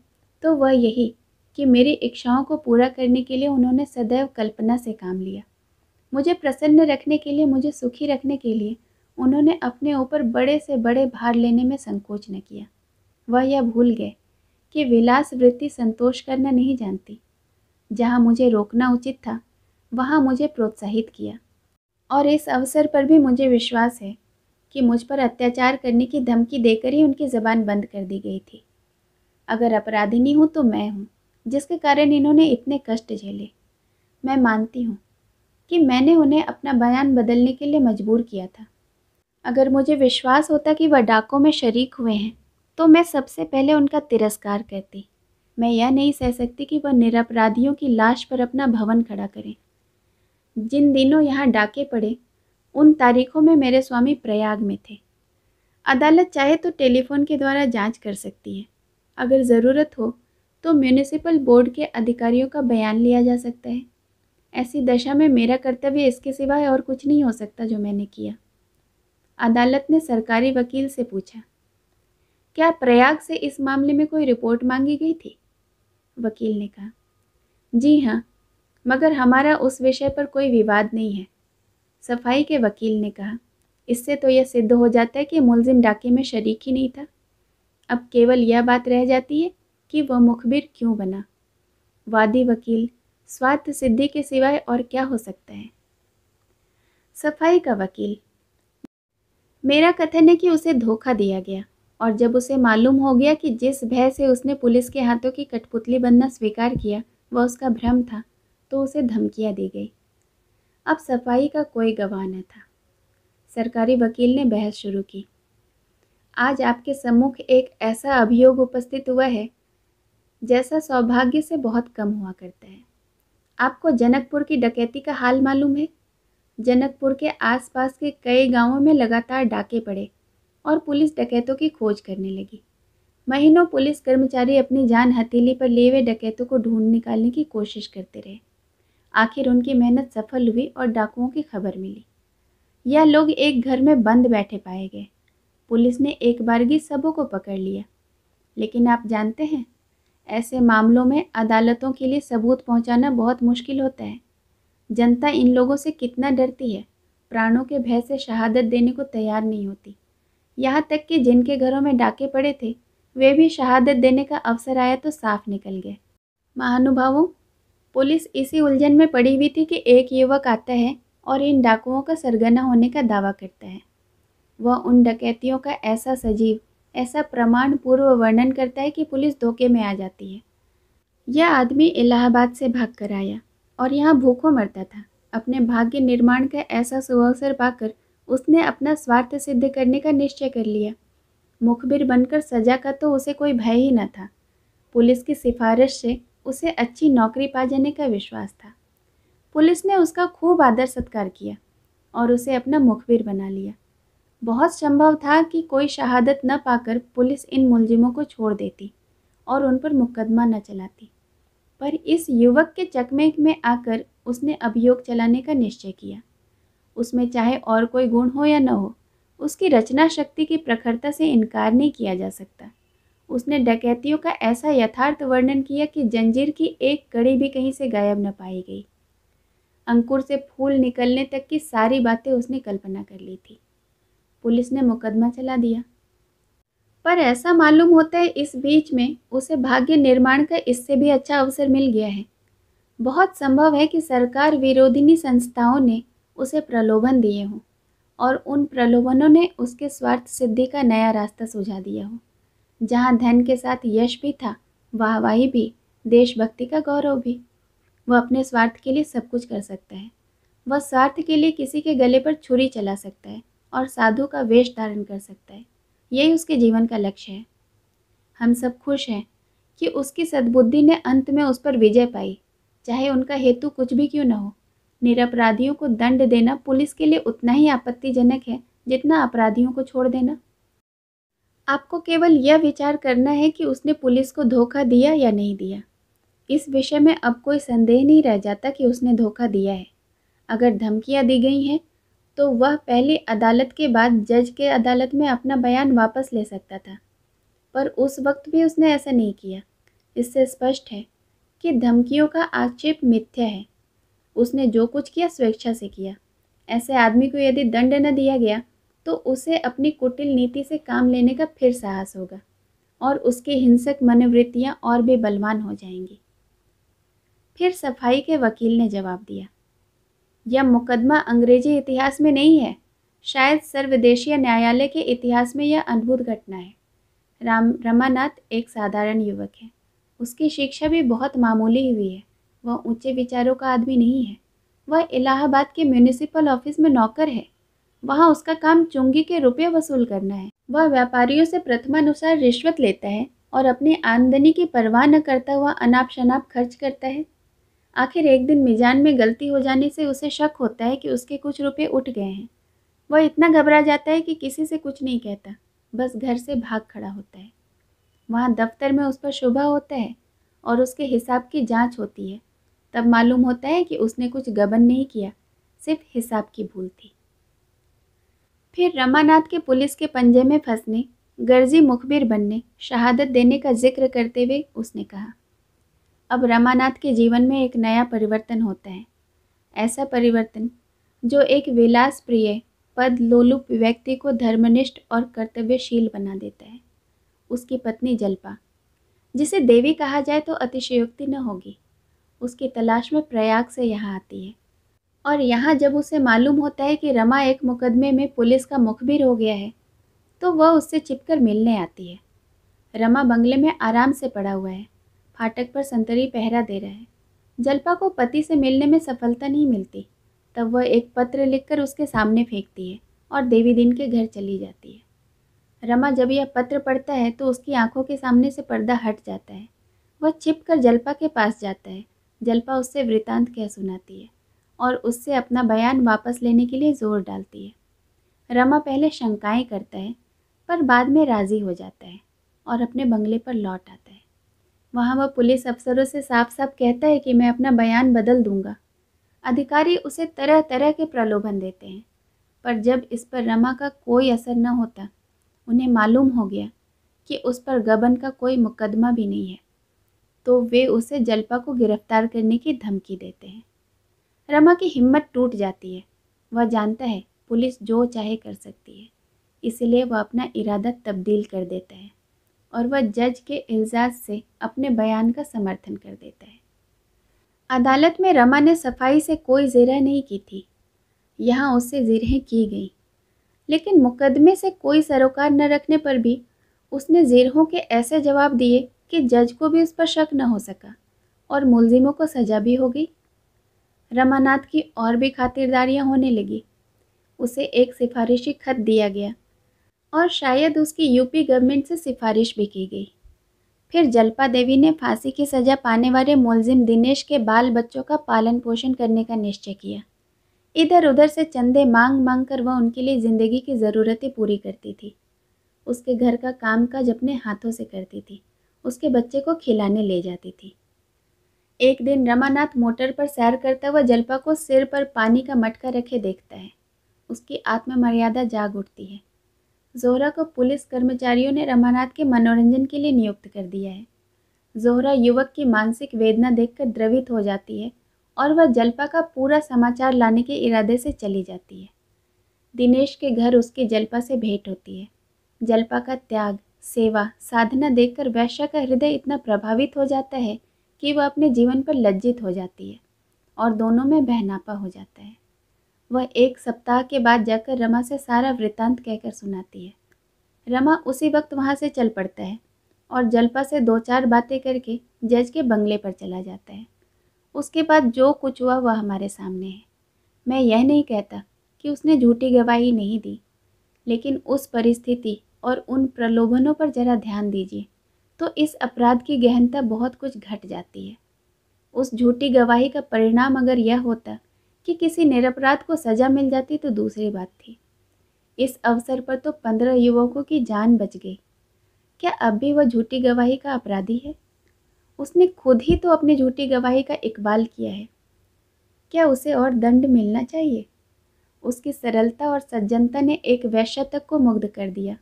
Speaker 1: तो वह यही कि मेरी इच्छाओं को पूरा करने के लिए उन्होंने सदैव कल्पना से काम लिया। मुझे प्रसन्न रखने के लिए, मुझे सुखी रखने के लिए उन्होंने अपने ऊपर बड़े से बड़े भार लेने में संकोच न किया। वह यह भूल गए कि विलास वृत्ति संतोष करना नहीं जानती। जहाँ मुझे रोकना उचित था, वहाँ मुझे प्रोत्साहित किया और इस अवसर पर भी मुझे विश्वास है कि मुझ पर अत्याचार करने की धमकी देकर ही उनकी ज़बान बंद कर दी गई थी। अगर अपराधिनी हूँ तो मैं हूँ, जिसके कारण इन्होंने इतने कष्ट झेले। मैं मानती हूँ कि मैंने उन्हें अपना बयान बदलने के लिए मजबूर किया था। अगर मुझे विश्वास होता कि वह डाकों में शरीक हुए हैं, तो मैं सबसे पहले उनका तिरस्कार करती। मैं यह नहीं सह सकती कि वह निरपराधियों की लाश पर अपना भवन खड़ा करें। जिन दिनों यहाँ डाके पड़े, उन तारीखों में मेरे स्वामी प्रयाग में थे। अदालत चाहे तो टेलीफोन के द्वारा जांच कर सकती है। अगर ज़रूरत हो तो म्यूनिसिपल बोर्ड के अधिकारियों का बयान लिया जा सकता है। ऐसी दशा में मेरा कर्तव्य इसके सिवाय और कुछ नहीं हो सकता जो मैंने किया। अदालत ने सरकारी वकील से पूछा, क्या प्रयाग से इस मामले में कोई रिपोर्ट मांगी गई थी? वकील ने कहा, जी हाँ, मगर हमारा उस विषय पर कोई विवाद नहीं है। सफाई के वकील ने कहा, इससे तो यह सिद्ध हो जाता है कि मुलजिम डाके में शरीक ही नहीं था। अब केवल यह बात रह जाती है कि वह मुखबिर क्यों बना। वादी वकील, स्वार्थ सिद्धि के सिवाय और क्या हो सकता है? सफाई का वकील, मेरा कथन है कि उसे धोखा दिया गया और जब उसे मालूम हो गया कि जिस भय से उसने पुलिस के हाथों की कठपुतली बनना स्वीकार किया वह उसका भ्रम था, तो उसे धमकियां दी गई। अब सफाई का कोई गवाह न था। सरकारी वकील ने बहस शुरू की। आज आपके सम्मुख एक ऐसा अभियोग उपस्थित हुआ है जैसा सौभाग्य से बहुत कम हुआ करता है। आपको जनकपुर की डकैती का हाल मालूम है? जनकपुर के आसपास के कई गांवों में लगातार डाके पड़े और पुलिस डकैतों की खोज करने लगी। महीनों पुलिस कर्मचारी अपनी जान हथेली पर लिए हुए डकैतों को ढूंढ निकालने की कोशिश करते रहे। आखिर उनकी मेहनत सफल हुई और डाकुओं की खबर मिली। यह लोग एक घर में बंद बैठे पाए गए। पुलिस ने एक बारगी सबों को पकड़ लिया। लेकिन आप जानते हैं, ऐसे मामलों में अदालतों के लिए सबूत पहुंचाना बहुत मुश्किल होता है। जनता इन लोगों से कितना डरती है, प्राणों के भय से शहादत देने को तैयार नहीं होती। यहाँ तक कि जिनके घरों में डाके पड़े थे, वे भी शहादत देने का अवसर आया तो साफ निकल गए। महानुभावों, पुलिस इसी उलझन में पड़ी हुई थी कि एक युवक आता है और इन डाकुओं का सरगना होने का दावा करता है। वह उन डकैतियों का ऐसा सजीव, ऐसा प्रमाण पूर्व वर्णन करता है कि पुलिस धोखे में आ जाती है। यह आदमी इलाहाबाद से भाग कर आया और यहाँ भूखों मरता था। अपने भाग्य निर्माण का ऐसा सुअवसर पाकर उसने अपना स्वार्थ सिद्ध करने का निश्चय कर लिया। मुखबिर बनकर सजा का तो उसे कोई भय ही न था। पुलिस की सिफारिश से उसे अच्छी नौकरी पा जाने का विश्वास था। पुलिस ने उसका खूब आदर सत्कार किया और उसे अपना मुखबिर बना लिया। बहुत संभव था कि कोई शहादत न पाकर पुलिस इन मुलजिमों को छोड़ देती और उन पर मुकदमा न चलाती। पर इस युवक के चकमे में आकर उसने अभियोग चलाने का निश्चय किया। उसमें चाहे और कोई गुण हो या न हो, उसकी रचना शक्ति की प्रखरता से इनकार नहीं किया जा सकता। उसने डकैतियों का ऐसा यथार्थ वर्णन किया कि जंजीर की एक कड़ी भी कहीं से गायब न पाई गई। अंकुर से फूल निकलने तक की सारी बातें उसने कल्पना कर ली थी। पुलिस ने मुकदमा चला दिया, पर ऐसा मालूम होता है इस बीच में उसे भाग्य निर्माण का इससे भी अच्छा अवसर मिल गया है। बहुत संभव है कि सरकार विरोधिनी संस्थाओं ने उसे प्रलोभन दिए हों और उन प्रलोभनों ने उसके स्वार्थ सिद्धि का नया रास्ता सुझा दिया हो। जहाँ धन के साथ यश भी था, वाहवाही भी, देशभक्ति का गौरव भी। वह अपने स्वार्थ के लिए सब कुछ कर सकता है। वह स्वार्थ के लिए किसी के गले पर छुरी चला सकता है और साधु का वेश धारण कर सकता है। यही उसके जीवन का लक्ष्य है। हम सब खुश हैं कि उसकी सद्बुद्धि ने अंत में उस पर विजय पाई, चाहे उनका हेतु कुछ भी क्यों न हो। निरपराधियों को दंड देना पुलिस के लिए उतना ही आपत्तिजनक है जितना अपराधियों को छोड़ देना। आपको केवल यह विचार करना है कि उसने पुलिस को धोखा दिया या नहीं दिया। इस विषय में अब कोई संदेह नहीं रह जाता कि उसने धोखा दिया है। अगर धमकियां दी गई हैं तो वह पहली अदालत के बाद जज के अदालत में अपना बयान वापस ले सकता था, पर उस वक्त भी उसने ऐसा नहीं किया। इससे स्पष्ट है कि धमकियों का आक्षेप मिथ्या है। उसने जो कुछ किया स्वेच्छा से किया। ऐसे आदमी को यदि दंड न दिया गया तो उसे अपनी कुटिल नीति से काम लेने का फिर साहस होगा और उसकी हिंसक मनोवृत्तियाँ और भी बलवान हो जाएंगी। फिर सफाई के वकील ने जवाब दिया, यह मुकदमा अंग्रेजी इतिहास में नहीं है, शायद सर्वदेशीय न्यायालय के इतिहास में यह अद्भुत घटना है। रमानाथ एक साधारण युवक है। उसकी शिक्षा भी बहुत मामूली हुई है। वह ऊंचे विचारों का आदमी नहीं है। वह इलाहाबाद के म्यूनिसिपल ऑफिस में नौकर है। वहाँ उसका काम चुंगी के रुपये वसूल करना है। वह व्यापारियों से प्रथमानुसार रिश्वत लेता है और अपनी आमदनी की परवाह न करता हुआ अनाप शनाप खर्च करता है। आखिर एक दिन मिजान में गलती हो जाने से उसे शक होता है कि उसके कुछ रुपए उठ गए हैं। वह इतना घबरा जाता है कि किसी से कुछ नहीं कहता, बस घर से भाग खड़ा होता है। वहाँ दफ्तर में उस पर शुबा होता है और उसके हिसाब की जांच होती है। तब मालूम होता है कि उसने कुछ गबन नहीं किया, सिर्फ हिसाब की भूल थी। फिर रमानाथ के पुलिस के पंजे में फंसने, गर्जी मुखबिर बनने, शहादत देने का जिक्र करते हुए उसने कहा, अब रमानाथ के जीवन में एक नया परिवर्तन होता है। ऐसा परिवर्तन जो एक विलास प्रिय, पद लोलुप व्यक्ति को धर्मनिष्ठ और कर्तव्यशील बना देता है। उसकी पत्नी जल्पा, जिसे देवी कहा जाए तो अतिशयोक्ति न होगी, उसकी तलाश में प्रयाग से यहाँ आती है। और यहाँ जब उसे मालूम होता है कि रमा एक मुकदमे में पुलिस का मुखबिर हो गया है, तो वह उससे छिपकर मिलने आती है। रमा बंगले में आराम से पड़ा हुआ है, फाटक पर संतरी पहरा दे रहा है। जल्पा को पति से मिलने में सफलता नहीं मिलती, तब वह एक पत्र लिखकर उसके सामने फेंकती है और देवी दिन के घर चली जाती है। रमा जब यह पत्र पढ़ता है तो उसकी आंखों के सामने से पर्दा हट जाता है। वह छिपकर जल्पा के पास जाता है। जल्पा उससे वृतांत कह सुनाती है और उससे अपना बयान वापस लेने के लिए जोर डालती है। रमा पहले शंकाएं करता है, पर बाद में राजी हो जाता है और अपने बंगले पर लौट आता है। वहाँ वह पुलिस अफसरों से साफ साफ कहता है कि मैं अपना बयान बदल दूंगा। अधिकारी उसे तरह तरह के प्रलोभन देते हैं, पर जब इस पर रमा का कोई असर न होता, उन्हें मालूम हो गया कि उस पर गबन का कोई मुकदमा भी नहीं है, तो वे उसे जल्पा को गिरफ्तार करने की धमकी देते हैं। रमा की हिम्मत टूट जाती है। वह जानता है पुलिस जो चाहे कर सकती है, इसलिए वह अपना इरादा तब्दील कर देता है और वह जज के इल्जाज से अपने बयान का समर्थन कर देता है। अदालत में रमा ने सफाई से कोई जिरह नहीं की थी। यहाँ उससे जिरहें की गई, लेकिन मुकदमे से कोई सरोकार न रखने पर भी उसने जिरहों के ऐसे जवाब दिए कि जज को भी उस पर शक न हो सका और मुलजिमों को सजा भी हो गई। रमानाथ की और भी खातिरदारियां होने लगी। उसे एक सिफारिशी खत दिया गया और शायद उसकी यूपी गवर्नमेंट से सिफारिश भी की गई। फिर जल्पा देवी ने फांसी की सज़ा पाने वाले मुलजिम दिनेश के बाल बच्चों का पालन पोषण करने का निश्चय किया। इधर उधर से चंदे मांग मांग कर वह उनके लिए ज़िंदगी की ज़रूरतें पूरी करती थी। उसके घर का कामकाज अपने हाथों से करती थी। उसके बच्चे को खिलाने ले जाती थी। एक दिन रमानाथ मोटर पर सैर करता हुआ जल्पा को सिर पर पानी का मटका रखे देखता है। उसकी आत्ममर्यादा जाग उठती है। जोहरा को पुलिस कर्मचारियों ने रमानाथ के मनोरंजन के लिए नियुक्त कर दिया है। जोहरा युवक की मानसिक वेदना देखकर द्रवित हो जाती है और वह जल्पा का पूरा समाचार लाने के इरादे से चली जाती है। दिनेश के घर उसकी जल्पा से भेंट होती है। जल्पा का त्याग, सेवा, साधना देखकर वैश्या का हृदय इतना प्रभावित हो जाता है कि वह अपने जीवन पर लज्जित हो जाती है और दोनों में बहनापा हो जाता है। वह एक सप्ताह के बाद जाकर रमा से सारा वृतांत कहकर सुनाती है। रमा उसी वक्त वहाँ से चल पड़ता है और जल्पा से दो चार बातें करके जज के बंगले पर चला जाता है। उसके बाद जो कुछ हुआ वह हमारे सामने है। मैं यह नहीं कहता कि उसने झूठी गवाही नहीं दी, लेकिन उस परिस्थिति और उन प्रलोभनों पर जरा ध्यान दीजिए तो इस अपराध की गहनता बहुत कुछ घट जाती है। उस झूठी गवाही का परिणाम अगर यह होता कि किसी निरपराध को सजा मिल जाती तो दूसरी बात थी। इस अवसर पर तो 15 युवकों की जान बच गई। क्या अब भी वह झूठी गवाही का अपराधी है? उसने खुद ही तो अपनी झूठी गवाही का इकबाल किया है। क्या उसे और दंड मिलना चाहिए? उसकी सरलता और सज्जनता ने एक वैश्या तक को मुग्ध कर दिया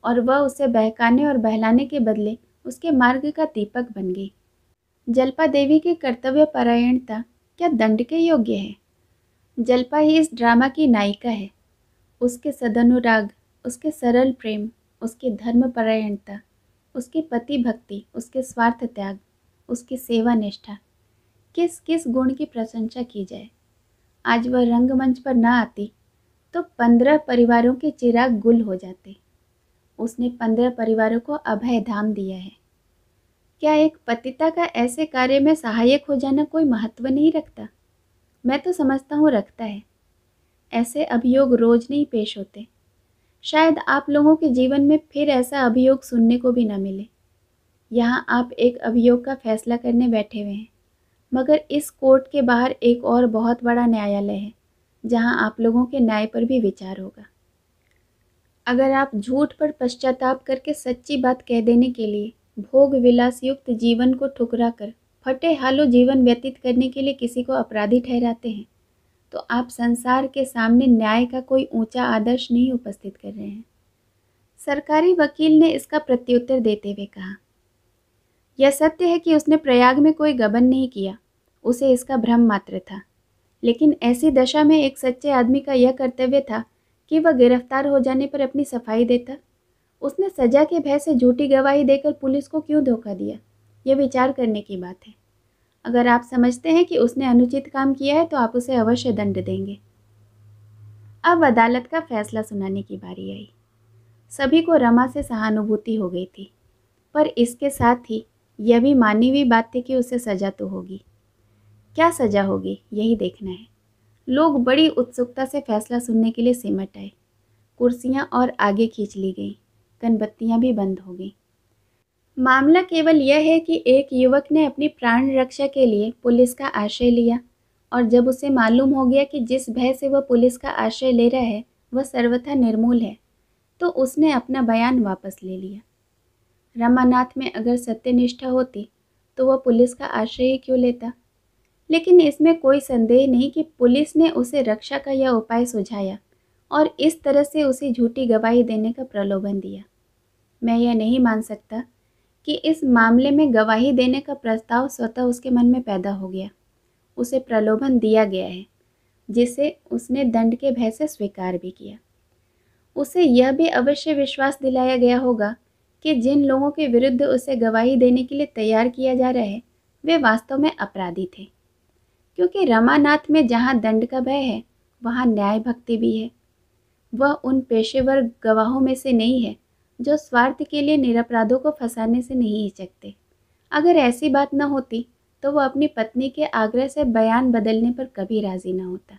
Speaker 1: और वह उसे बहकाने और बहलाने के बदले उसके मार्ग का दीपक बन गई। जल्पा देवी की कर्तव्य परायणता क्या दंड के योग्य है? जल्पा ही इस ड्रामा की नायिका है। उसके सदनुराग, उसके सरल प्रेम, उसकी धर्मपरायणता, उसकी पति भक्ति, उसके स्वार्थ त्याग, उसकी सेवा निष्ठा, किस किस गुण की प्रशंसा की जाए। आज वह रंगमंच पर न आती तो 15 परिवारों के चिराग गुल हो जाते। उसने 15 परिवारों को अभय धाम दिया है। क्या एक पतिता का ऐसे कार्य में सहायक हो जाना कोई महत्व नहीं रखता? मैं तो समझता हूँ रखता है। ऐसे अभियोग रोज नहीं पेश होते। शायद आप लोगों के जीवन में फिर ऐसा अभियोग सुनने को भी न मिले। यहाँ आप एक अभियोग का फैसला करने बैठे हुए हैं, मगर इस कोर्ट के बाहर एक और बहुत बड़ा न्यायालय है जहाँ आप लोगों के न्याय पर भी विचार होगा। अगर आप झूठ पर पश्चाताप करके सच्ची बात कह देने के लिए भोग विलास युक्त जीवन को ठुकरा कर फटे हालों जीवन व्यतीत करने के लिए किसी को अपराधी ठहराते हैं, तो आप संसार के सामने न्याय का कोई ऊंचा आदर्श नहीं उपस्थित कर रहे हैं। सरकारी वकील ने इसका प्रत्युत्तर देते हुए कहा, यह सत्य है कि उसने प्रयाग में कोई गबन नहीं किया, उसे इसका भ्रम मात्र था। लेकिन ऐसी दशा में एक सच्चे आदमी का यह कर्तव्य था कि वह गिरफ्तार हो जाने पर अपनी सफाई देता। उसने सजा के भय से झूठी गवाही देकर पुलिस को क्यों धोखा दिया? यह विचार करने की बात है। अगर आप समझते हैं कि उसने अनुचित काम किया है तो आप उसे अवश्य दंड देंगे। अब अदालत का फैसला सुनाने की बारी आई। सभी को रमा से सहानुभूति हो गई थी, पर इसके साथ ही यह भी मानी हुई बात थी कि उसे सजा तो होगी। क्या सजा होगी यही देखना है। लोग बड़ी उत्सुकता से फैसला सुनने के लिए सिमट आए। कुर्सियां और आगे खींच ली गईं, कनबत्तियां भी बंद हो गईं। मामला केवल यह है कि एक युवक ने अपनी प्राण रक्षा के लिए पुलिस का आश्रय लिया, और जब उसे मालूम हो गया कि जिस भय से वह पुलिस का आश्रय ले रहा है वह सर्वथा निर्मूल है, तो उसने अपना बयान वापस ले लिया। रमानाथ में अगर सत्यनिष्ठा होती तो वह पुलिस का आश्रय ही क्यों लेता? लेकिन इसमें कोई संदेह नहीं कि पुलिस ने उसे रक्षा का यह उपाय सुझाया और इस तरह से उसे झूठी गवाही देने का प्रलोभन दिया। मैं यह नहीं मान सकता कि इस मामले में गवाही देने का प्रस्ताव स्वतः उसके मन में पैदा हो गया। उसे प्रलोभन दिया गया है, जिसे उसने दंड के भय से स्वीकार भी किया। उसे यह भी अवश्य विश्वास दिलाया गया होगा कि जिन लोगों के विरुद्ध उसे गवाही देने के लिए तैयार किया जा रहा है वे वास्तव में अपराधी थे, क्योंकि रमानाथ में जहाँ दंड का भय है वहाँ न्याय भक्ति भी है। वह उन पेशेवर गवाहों में से नहीं है जो स्वार्थ के लिए निरपराधों को फंसाने से नहीं हिचकते। अगर ऐसी बात न होती तो वह अपनी पत्नी के आग्रह से बयान बदलने पर कभी राजी न होता।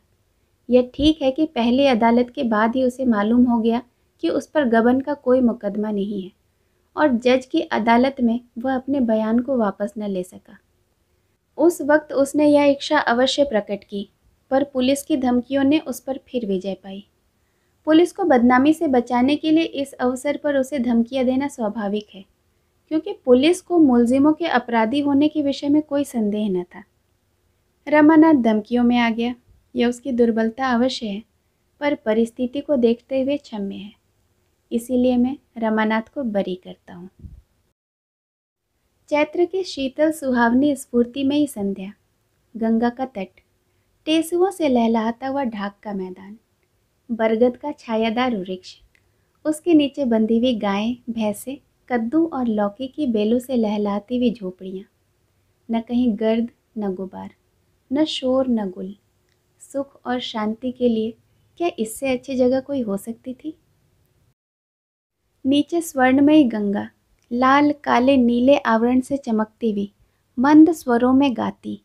Speaker 1: यह ठीक है कि पहली अदालत के बाद ही उसे मालूम हो गया कि उस पर गबन का कोई मुकदमा नहीं है, और जज की अदालत में वह अपने बयान को वापस न ले सका। उस वक्त उसने यह इच्छा अवश्य प्रकट की, पर पुलिस की धमकियों ने उस पर फिर विजय पाई। पुलिस को बदनामी से बचाने के लिए इस अवसर पर उसे धमकियां देना स्वाभाविक है, क्योंकि पुलिस को मुलजिमों के अपराधी होने के विषय में कोई संदेह न था। रमानाथ धमकियों में आ गया। यह उसकी दुर्बलता अवश्य है, पर परिस्थिति को देखते हुए क्षम्य है। इसीलिए मैं रमानाथ को बरी करता हूँ। चैत्र की शीतल सुहावनी स्फूर्तिमयी संध्या, गंगा का तट, टेसुओं से लहलहाता हुआ ढाक का मैदान, बरगद का छायादार वृक्ष, उसके नीचे बंधी हुई गायें, भैंसें, कद्दू और लौकी की बेलों से लहलहाती हुई झोपड़ियाँ। न कहीं गर्द न गुबार, न शोर न गुल। सुख और शांति के लिए क्या इससे अच्छी जगह कोई हो सकती थी? नीचे स्वर्णमयी गंगा लाल काले नीले आवरण से चमकती हुई मंद स्वरों में गाती,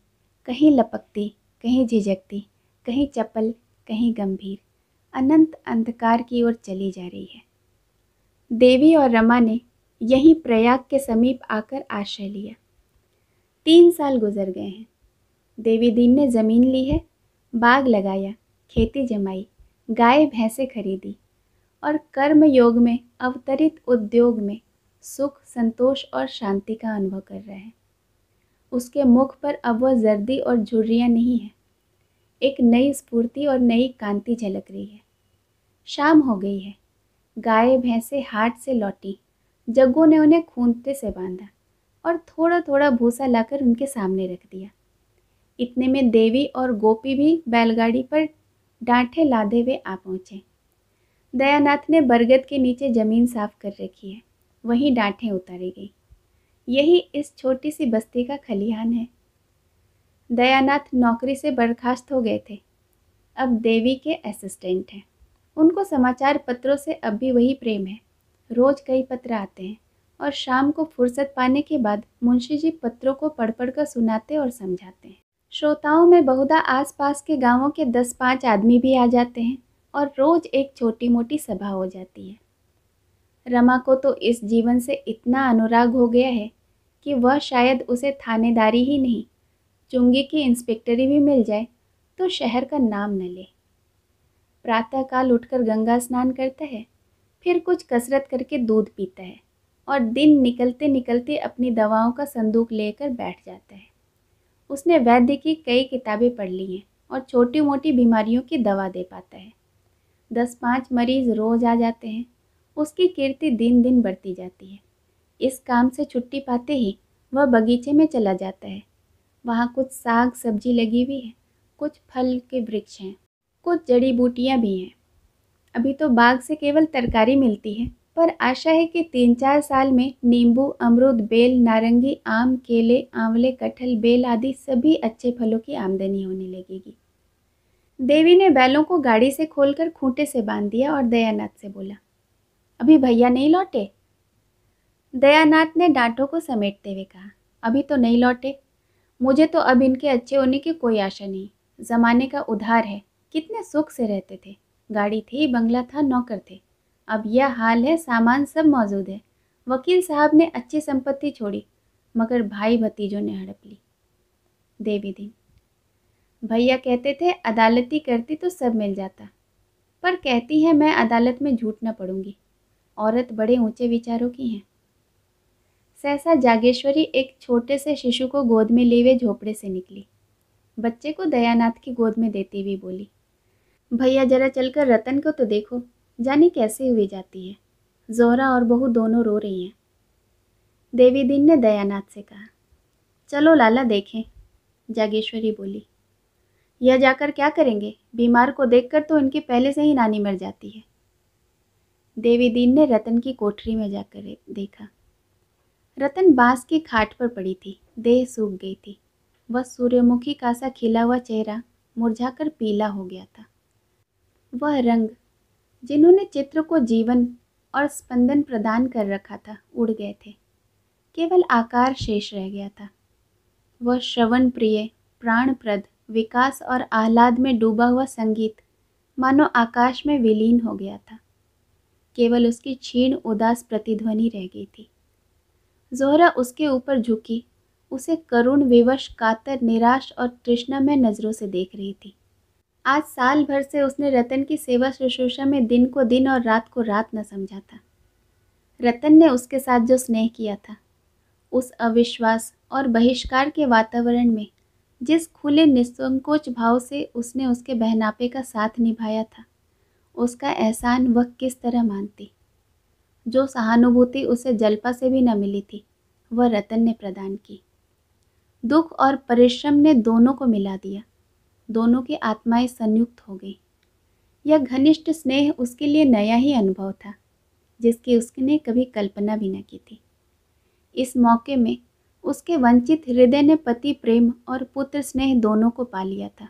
Speaker 1: कहीं लपकती, कहीं झिझकती, कहीं चपल, कहीं गंभीर, अनंत अंधकार की ओर चली जा रही है। देवी और रमा ने यहीं प्रयाग के समीप आकर आश्रय लिया। 3 साल गुजर गए हैं। देवी दीन ने जमीन ली है, बाग लगाया, खेती जमाई, गाय भैंसे खरीदी और कर्म योग में अवतरित उद्योग में सुख, संतोष और शांति का अनुभव कर रहा है। उसके मुख पर अब वह जर्दी और झुर्रियाँ नहीं है। एक नई स्फूर्ति और नई कांति झलक रही है। शाम हो गई है। गाय भैंसे हाट से लौटी। जग्गू ने उन्हें खूंटे से बांधा और थोड़ा थोड़ा भूसा लाकर उनके सामने रख दिया। इतने में देवी और गोपी भी बैलगाड़ी पर डांठे लादे हुए आ पहुँचे। दयानाथ ने बरगद के नीचे जमीन साफ कर रखी है, वहीं डांठें उतारी गई। यही इस छोटी सी बस्ती का खलिहान है। दयानाथ नौकरी से बर्खास्त हो गए थे। अब देवी के असिस्टेंट हैं। उनको समाचार पत्रों से अब भी वही प्रेम है। रोज कई पत्र आते हैं और शाम को फुर्सत पाने के बाद मुंशी जी पत्रों को पढ़ पढ़ कर सुनाते और समझाते हैं। श्रोताओं में बहुधा आसपास के गांवों के 10-5 आदमी भी आ जाते हैं और रोज एक छोटी मोटी सभा हो जाती है। रमा को तो इस जीवन से इतना अनुराग हो गया है कि वह शायद उसे थानेदारी ही नहीं, चुंगी की इंस्पेक्टरी भी मिल जाए तो शहर का नाम न ले। प्रातःकाल उठकर गंगा स्नान करता है, फिर कुछ कसरत करके दूध पीता है और दिन निकलते निकलते अपनी दवाओं का संदूक लेकर बैठ जाता है। उसने वैद्य की कई किताबें पढ़ ली हैं और छोटी मोटी बीमारियों की दवा दे पाता है। 10-5 मरीज रोज आ जाते हैं। उसकी कीर्ति दिन दिन बढ़ती जाती है। इस काम से छुट्टी पाते ही वह बगीचे में चला जाता है। वहाँ कुछ साग सब्जी लगी हुई है, कुछ फल के वृक्ष हैं, कुछ जड़ी बूटियाँ भी हैं। अभी तो बाग से केवल तरकारी मिलती है, पर आशा है कि 3-4 साल में नींबू, अमरूद, बेल, नारंगी, आम, केले, आंवले, कटहल, बेल आदि सभी अच्छे फलों की आमदनी होने लगेगी। देवी ने बैलों को गाड़ी से खोलकर खूंटे से बांध दिया और दयानाथ से बोला, अभी भैया नहीं लौटे? दयानाथ ने डांटों को समेटते हुए कहा, अभी तो नहीं लौटे। मुझे तो अब इनके अच्छे होने की कोई आशा नहीं। जमाने का उधार है। कितने सुख से रहते थे, गाड़ी थी, बंगला था, नौकर थे। अब यह हाल है, सामान सब मौजूद है। वकील साहब ने अच्छी संपत्ति छोड़ी, मगर भाई भतीजों ने हड़प ली। देवी दिन, भैया कहते थे अदालती करती तो सब मिल जाता, पर कहती है मैं अदालत में झूठ न पड़ूंगी। औरत बड़े ऊंचे विचारों की हैं। सहसा जागेश्वरी एक छोटे से शिशु को गोद में लिए हुए झोपड़े से निकली। बच्चे को दयानाथ की गोद में देती हुई बोली, भैया जरा चलकर रतन को तो देखो, जाने कैसे हुई जाती है। जोहरा और बहू दोनों रो रही हैं। देवी दीन ने दयानाथ से कहा, चलो लाला देखें। जागेश्वरी बोली, यह जाकर क्या करेंगे, बीमार को देखकर तो इनकी पहले से ही नानी मर जाती है। देवी दीन ने रतन की कोठरी में जाकर देखा। रतन बांस की खाट पर पड़ी थी, देह सूख गई थी। वह सूर्यमुखी का सा खिला हुआ चेहरा मुरझाकर पीला हो गया था। वह रंग जिन्होंने चित्र को जीवन और स्पंदन प्रदान कर रखा था उड़ गए थे, केवल आकार शेष रह गया था। वह श्रवण प्रिय, प्राणप्रद, विकास और आह्लाद में डूबा हुआ संगीत मानो आकाश में विलीन हो गया था। केवल उसकी क्षीण उदास प्रतिध्वनि रह गई थी। जोहरा उसके ऊपर झुकी, उसे करुण, विवश, कातर, निराश और तृष्णामय नजरों से देख रही थी। आज साल भर से उसने रतन की सेवा शुश्रूषा में दिन को दिन और रात को रात न समझा था। रतन ने उसके साथ जो स्नेह किया था, उस अविश्वास और बहिष्कार के वातावरण में जिस खुले निसंकोच भाव से उसने उसके बहनापे का साथ निभाया था, उसका एहसान वह किस तरह मानती। जो सहानुभूति उसे जल्पा से भी न मिली थी, वह रतन ने प्रदान की। दुख और परिश्रम ने दोनों को मिला दिया। दोनों की आत्माएं संयुक्त हो गई। यह घनिष्ठ स्नेह उसके लिए नया ही अनुभव था, जिसकी उसने कभी कल्पना भी न की थी। इस मौके में उसके वंचित हृदय ने पति प्रेम और पुत्र स्नेह दोनों को पा लिया था।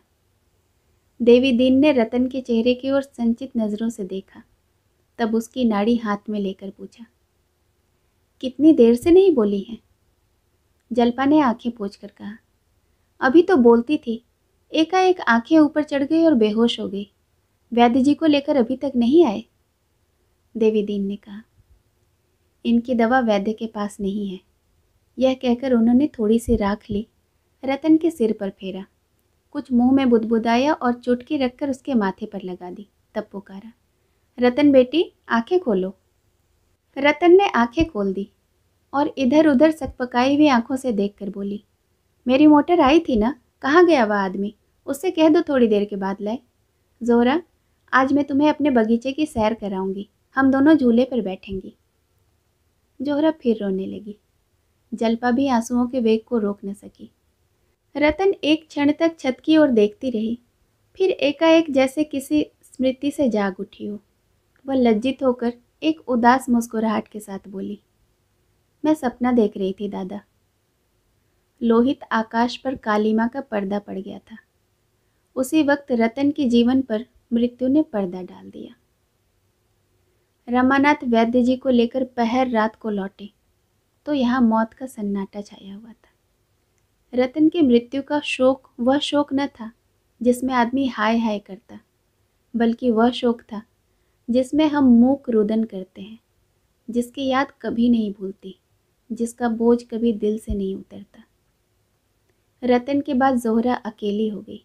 Speaker 1: देवी दीन ने रतन के चेहरे की ओर संचित नजरों से देखा, तब उसकी नाड़ी हाथ में लेकर पूछा, कितनी देर से नहीं बोली है? जल्पा ने आंखें पोंछकर कहा, अभी तो बोलती थी, एकाएक आंखें ऊपर चढ़ गई और बेहोश हो गई। वैद्य जी को लेकर अभी तक नहीं आए? देवी दीन ने कहा, इनकी दवा वैद्य के पास नहीं है। यह कहकर उन्होंने थोड़ी सी राख ली, रतन के सिर पर फेरा, कुछ मुंह में बुदबुदाया और चुटकी रखकर उसके माथे पर लगा दी। तब पुकारा, रतन बेटी आंखें खोलो। रतन ने आंखें खोल दी और इधर उधर सकपकाई हुई आंखों से देखकर बोली, मेरी मोटर आई थी ना, कहाँ गया वह आदमी? उससे कह दो थोड़ी देर के बाद लाए। जोहरा, आज मैं तुम्हें अपने बगीचे की सैर कराऊंगी, हम दोनों झूले पर बैठेंगी। जोहरा फिर रोने लगी। जल्पा भी आंसुओं के वेग को रोक न सकी। रतन एक क्षण तक छत की ओर देखती रही, फिर एकाएक जैसे किसी स्मृति से जाग उठी हो, वह लज्जित होकर एक उदास मुस्कुराहट के साथ बोली, मैं सपना देख रही थी दादा। लोहित आकाश पर कालीमा का पर्दा पड़ गया था। उसी वक्त रतन के जीवन पर मृत्यु ने पर्दा डाल दिया। रमानाथ वैद्य जी को लेकर पहर रात को लौटे तो यहाँ मौत का सन्नाटा छाया हुआ था। रतन की मृत्यु का शोक वह शोक न था जिसमें आदमी हाय हाय करता, बल्कि वह शोक था जिसमें हम मूक रुदन करते हैं, जिसकी याद कभी नहीं भूलती, जिसका बोझ कभी दिल से नहीं उतरता। रतन के बाद जोहरा अकेली हो गई।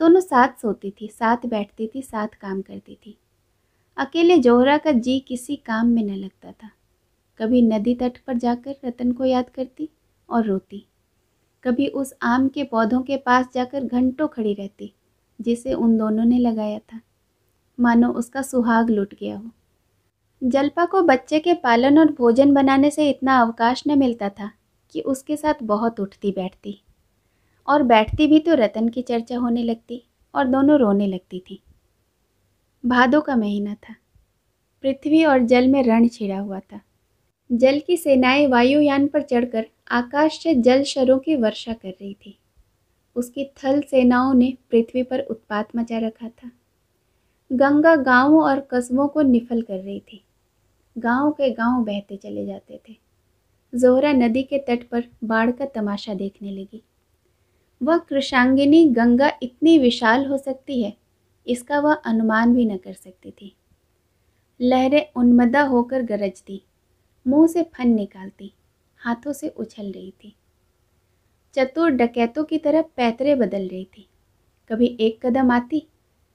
Speaker 1: दोनों साथ सोती थी, साथ बैठती थी, साथ काम करती थी। अकेले जोहरा का जी किसी काम में न लगता था। कभी नदी तट पर जाकर रतन को याद करती और रोती, कभी उस आम के पौधों के पास जाकर घंटों खड़ी रहती जिसे उन दोनों ने लगाया था, मानो उसका सुहाग लुट गया हो। जल्पा को बच्चे के पालन और भोजन बनाने से इतना अवकाश न मिलता था कि उसके साथ बहुत उठती बैठती, और बैठती भी तो रतन की चर्चा होने लगती और दोनों रोने लगती थी। भादों का महीना था। पृथ्वी और जल में रण छिड़ा हुआ था। जल की सेनाएं वायुयान पर चढ़कर आकाश से जल शरों की वर्षा कर रही थी। उसकी थल सेनाओं ने पृथ्वी पर उत्पात मचा रखा था। गंगा गांवों और कस्बों को निफल कर रही थी। गांव के गांव बहते चले जाते थे। जोहरा नदी के तट पर बाढ़ का तमाशा देखने लगी। वह कृशांगिनी गंगा इतनी विशाल हो सकती है, इसका वह अनुमान भी न कर सकती थी। लहरें उन्मदा होकर गरजती, मुंह से फन निकालती, हाथों से उछल रही थी। चतुर डकैतों की तरह पैतरे बदल रही थी। कभी एक कदम आती,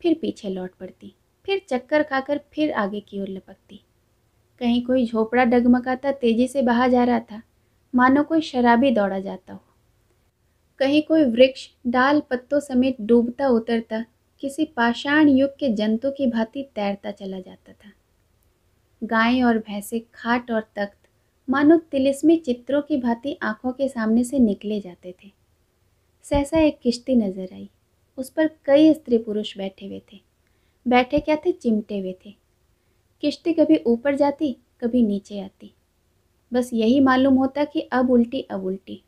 Speaker 1: फिर पीछे लौट पड़ती, फिर चक्कर खाकर फिर आगे की ओर लपकती। कहीं कोई झोपड़ा डगमगाता तेजी से बहा जा रहा था, मानो कोई शराबी दौड़ा जाता हो। कहीं कोई वृक्ष डाल पत्तों समेत डूबता उतरता किसी पाषाण युग के जंतु की भांति तैरता चला जाता था। गायें और भैंसे, खाट और तख्त मानो तिलिस्मी चित्रों की भांति आंखों के सामने से निकले जाते थे। सहसा एक किश्ती नजर आई। उस पर कई स्त्री पुरुष बैठे हुए थे। बैठे क्या थे, चिमटे हुए थे। किश्ती कभी ऊपर जाती, कभी नीचे आती। बस यही मालूम होता कि अब उल्टी अब उल्टी।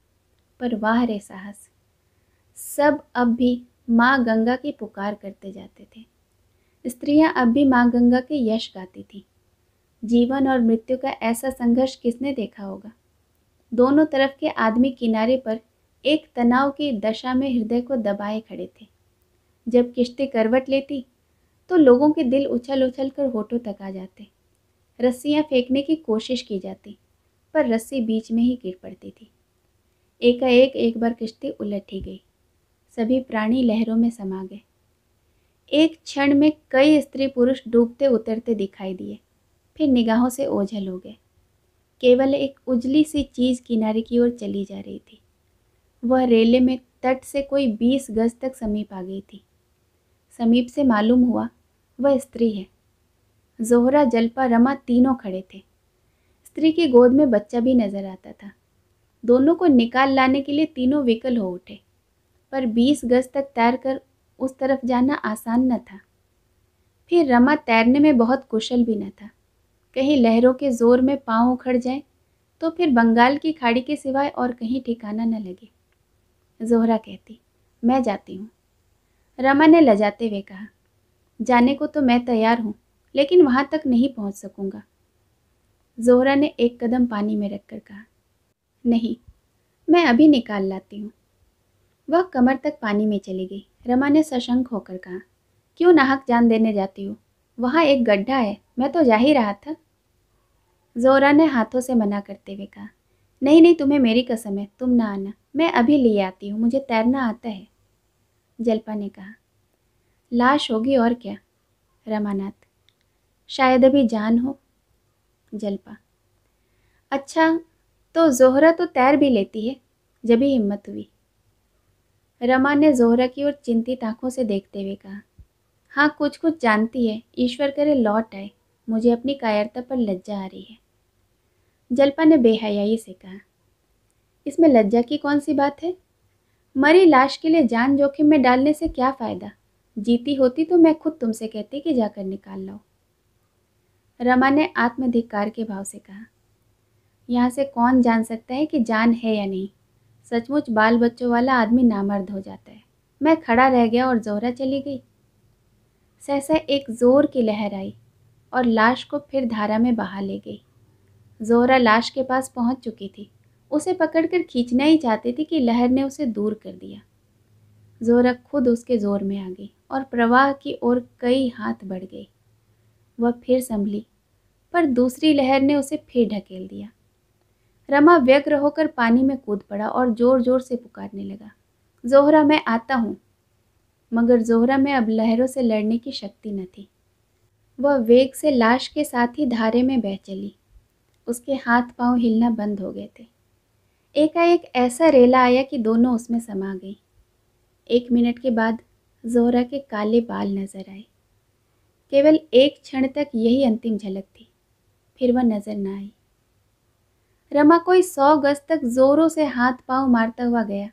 Speaker 1: पर वाह रे साहस! सब अब भी माँ गंगा की पुकार करते जाते थे। स्त्रियां अब भी माँ गंगा के यश गाती थी। जीवन और मृत्यु का ऐसा संघर्ष किसने देखा होगा। दोनों तरफ के आदमी किनारे पर एक तनाव की दशा में हृदय को दबाए खड़े थे। जब किश्ती करवट लेती तो लोगों के दिल उछल उछल कर होठों तक आ जाते। रस्सियां फेंकने की कोशिश की जाती, पर रस्सी बीच में ही गिर पड़ती थी। एकाएक एक बार किश्ती उलट ही गई। सभी प्राणी लहरों में समा गए। एक क्षण में कई स्त्री पुरुष डूबते उतरते दिखाई दिए, फिर निगाहों से ओझल हो गए। केवल एक उजली सी चीज किनारे की ओर चली जा रही थी। वह रेले में तट से कोई 20 गज तक समीप आ गई थी। समीप से मालूम हुआ वह स्त्री है। जोहरा, जल्पा, रमा तीनों खड़े थे। स्त्री की गोद में बच्चा भी नजर आता था। दोनों को निकाल लाने के लिए तीनों विकल हो उठे, पर 20 गज तक तैरकर उस तरफ जाना आसान न था। फिर रमा तैरने में बहुत कुशल भी न था। कहीं लहरों के जोर में पांव उखड़ जाए तो फिर बंगाल की खाड़ी के सिवाय और कहीं ठिकाना न लगे। जोहरा कहती, मैं जाती हूँ। रमा ने लजाते हुए कहा, जाने को तो मैं तैयार हूँ, लेकिन वहाँ तक नहीं पहुँच सकूँगा। जोहरा ने एक कदम पानी में रखकर कहा, नहीं, मैं अभी निकाल लाती हूँ। वह कमर तक पानी में चली गई। रमा ने सशंक होकर कहा, क्यों नाहक जान देने जाती हो? वहाँ एक गड्ढा है, मैं तो जा ही रहा था। जोहरा ने हाथों से मना करते हुए कहा, नहीं नहीं, तुम्हें मेरी कसम है, तुम ना आना, मैं अभी ले आती हूँ, मुझे तैरना आता है। जल्पा ने कहा, लाश होगी और क्या। रमानाथ, शायद अभी जान हो। जल्पा, अच्छा तो जोहरा तो तैर भी लेती है, जब ही हिम्मत हुई। रमा ने जोहरा की ओर चिंतित आंखों से देखते हुए कहा, हाँ कुछ कुछ जानती है, ईश्वर करे लौट आए, मुझे अपनी कायरता पर लज्जा आ रही है। जल्पा ने बेहयाई से कहा, इसमें लज्जा की कौन सी बात है? मरी लाश के लिए जान जोखिम में डालने से क्या फ़ायदा? जीती होती तो मैं खुद तुमसे कहती कि जाकर निकाल लाओ। रमा ने आत्मधिक्कार के भाव से कहा, यहाँ से कौन जान सकता है कि जान है या नहीं। सचमुच बाल बच्चों वाला आदमी नामर्द हो जाता है। मैं खड़ा रह गया और ज़ोहरा चली गई। सहसा एक ज़ोर की लहर आई और लाश को फिर धारा में बहा ले गई। ज़ोहरा लाश के पास पहुंच चुकी थी। उसे पकड़कर खींचना ही चाहती थी कि लहर ने उसे दूर कर दिया। ज़ोहरा खुद उसके ज़ोर में आ गई और प्रवाह की ओर कई हाथ बढ़ गई। वह फिर संभली, पर दूसरी लहर ने उसे फिर ढकेल दिया। रमा व्यग्र होकर पानी में कूद पड़ा और जोर जोर से पुकारने लगा, ज़ोहरा, मैं आता हूँ। मगर ज़ोहरा में अब लहरों से लड़ने की शक्ति न थी। वह वेग से लाश के साथ ही धारे में बह चली। उसके हाथ पांव हिलना बंद हो गए थे। एकाएक ऐसा रेला आया कि दोनों उसमें समा गई। 1 मिनट के बाद ज़ोहरा के काले बाल नजर आए। केवल एक क्षण तक यही अंतिम झलक थी, फिर वह नजर न आई। रमा कोई 100 गज तक जोरों से हाथ पांव मारता हुआ गया,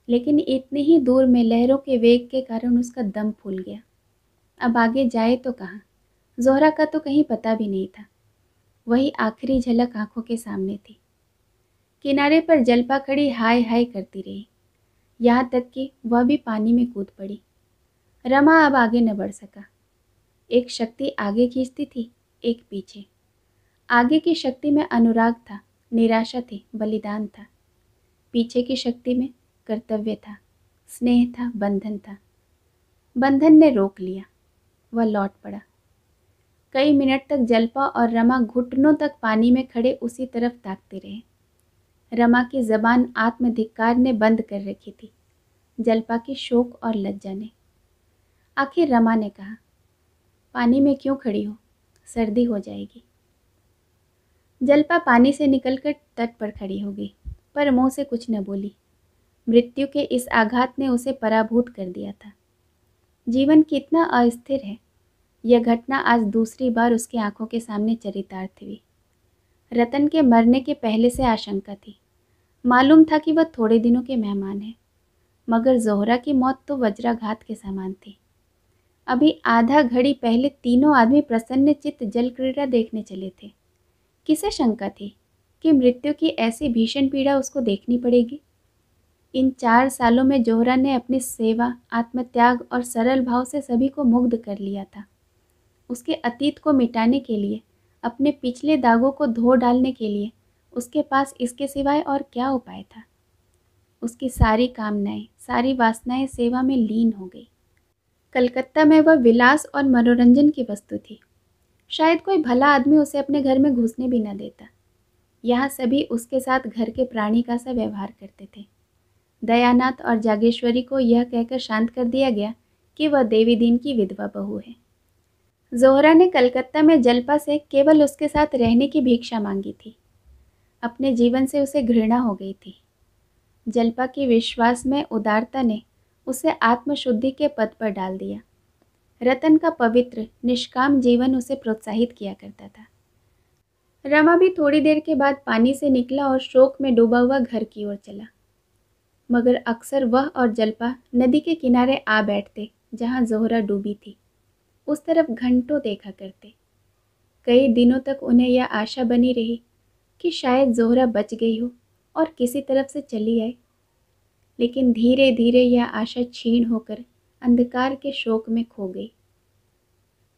Speaker 1: लेकिन इतनी ही दूर में लहरों के वेग के कारण उसका दम फूल गया। अब आगे जाए तो कहाँ? ज़ोहरा का तो कहीं पता भी नहीं था। वही आखिरी झलक आंखों के सामने थी। किनारे पर जलपा खड़ी हाय हाय करती रही, यहाँ तक कि वह भी पानी में कूद पड़ी। रमा अब आगे न बढ़ सका। एक शक्ति आगे खींचती थी, एक पीछे। आगे की शक्ति में अनुराग था, निराशा थी, बलिदान था। पीछे की शक्ति में कर्तव्य था, स्नेह था, बंधन था। बंधन ने रोक लिया। वह लौट पड़ा। कई मिनट तक जलपा और रमा घुटनों तक पानी में खड़े उसी तरफ ताकते रहे। रमा की जबान आत्मधिक्कार ने बंद कर रखी थी, जलपा की शोक और लज्जा ने। आखिर रमा ने कहा, पानी में क्यों खड़ी हो? सर्दी हो जाएगी। जलपा पानी से निकलकर तट पर खड़ी हो गई, पर मुंह से कुछ न बोली। मृत्यु के इस आघात ने उसे पराभूत कर दिया था। जीवन कितना अस्थिर है, यह घटना आज दूसरी बार उसकी आंखों के सामने चरितार्थ हुई। रतन के मरने के पहले से आशंका थी। मालूम था कि वह थोड़े दिनों के मेहमान हैं, मगर ज़ोहरा की मौत तो वज्राघात के समान थी। अभी आधा घड़ी पहले तीनों आदमी प्रसन्न चित्त जल क्रीड़ा देखने चले थे। किसे शंका थी कि मृत्यु की ऐसी भीषण पीड़ा उसको देखनी पड़ेगी? इन 4 सालों में ज़ोहरा ने अपनी सेवा, आत्मत्याग और सरल भाव से सभी को मुग्ध कर लिया था। उसके अतीत को मिटाने के लिए, अपने पिछले दागों को धो डालने के लिए उसके पास इसके सिवाय और क्या उपाय था? उसकी सारी कामनाएं, सारी वासनाएं सेवा में लीन हो गई। कलकत्ता में वह विलास और मनोरंजन की वस्तु थी। शायद कोई भला आदमी उसे अपने घर में घुसने भी न देता। यहाँ सभी उसके साथ घर के प्राणी का सा व्यवहार करते थे। दयानाथ और जागेश्वरी को यह कहकर शांत कर दिया गया कि वह देवी दीन की विधवा बहू है। ज़ोहरा ने कलकत्ता में जलपा से केवल उसके साथ रहने की भिक्षा मांगी थी। अपने जीवन से उसे घृणा हो गई थी। जलपा की विश्वास में उदारता ने उसे आत्मशुद्धि के पद पर डाल दिया। रतन का पवित्र निष्काम जीवन उसे प्रोत्साहित किया करता था। रमा भी थोड़ी देर के बाद पानी से निकला और शोक में डूबा हुआ घर की ओर चला। मगर अक्सर वह और जलपा नदी के किनारे आ बैठते जहाँ ज़ोहरा डूबी थी। उस तरफ घंटों देखा करते। कई दिनों तक उन्हें यह आशा बनी रही कि शायद ज़ोहरा बच गई हो और किसी तरफ से चली आए। लेकिन धीरे धीरे यह आशा क्षीण होकर अंधकार के शोक में खो गई।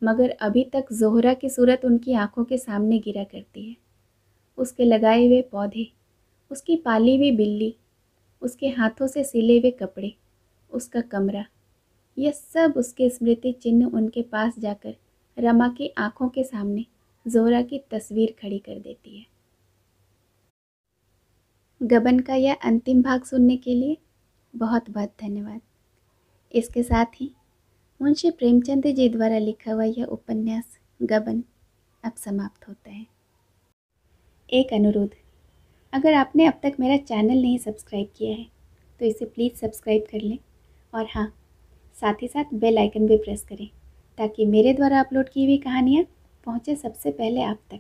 Speaker 1: मगर अभी तक ज़ोहरा की सूरत उनकी आंखों के सामने गिरा करती है। उसके लगाए हुए पौधे, उसकी पाली हुई बिल्ली, उसके हाथों से सिले हुए कपड़े, उसका कमरा, यह सब उसके स्मृति चिन्ह उनके पास जाकर रमा की आंखों के सामने ज़ोहरा की तस्वीर खड़ी कर देती है। गबन का यह अंतिम भाग सुनने के लिए बहुत बहुत धन्यवाद। इसके साथ ही मुंशी प्रेमचंद जी द्वारा लिखा हुआ यह उपन्यास गबन अब समाप्त होता है। एक अनुरोध, अगर आपने अब तक मेरा चैनल नहीं सब्सक्राइब किया है तो इसे प्लीज़ सब्सक्राइब कर लें और हाँ, साथ ही साथ बेल आइकन भी प्रेस करें ताकि मेरे द्वारा अपलोड की हुई कहानियाँ पहुँचे सबसे पहले आप तक।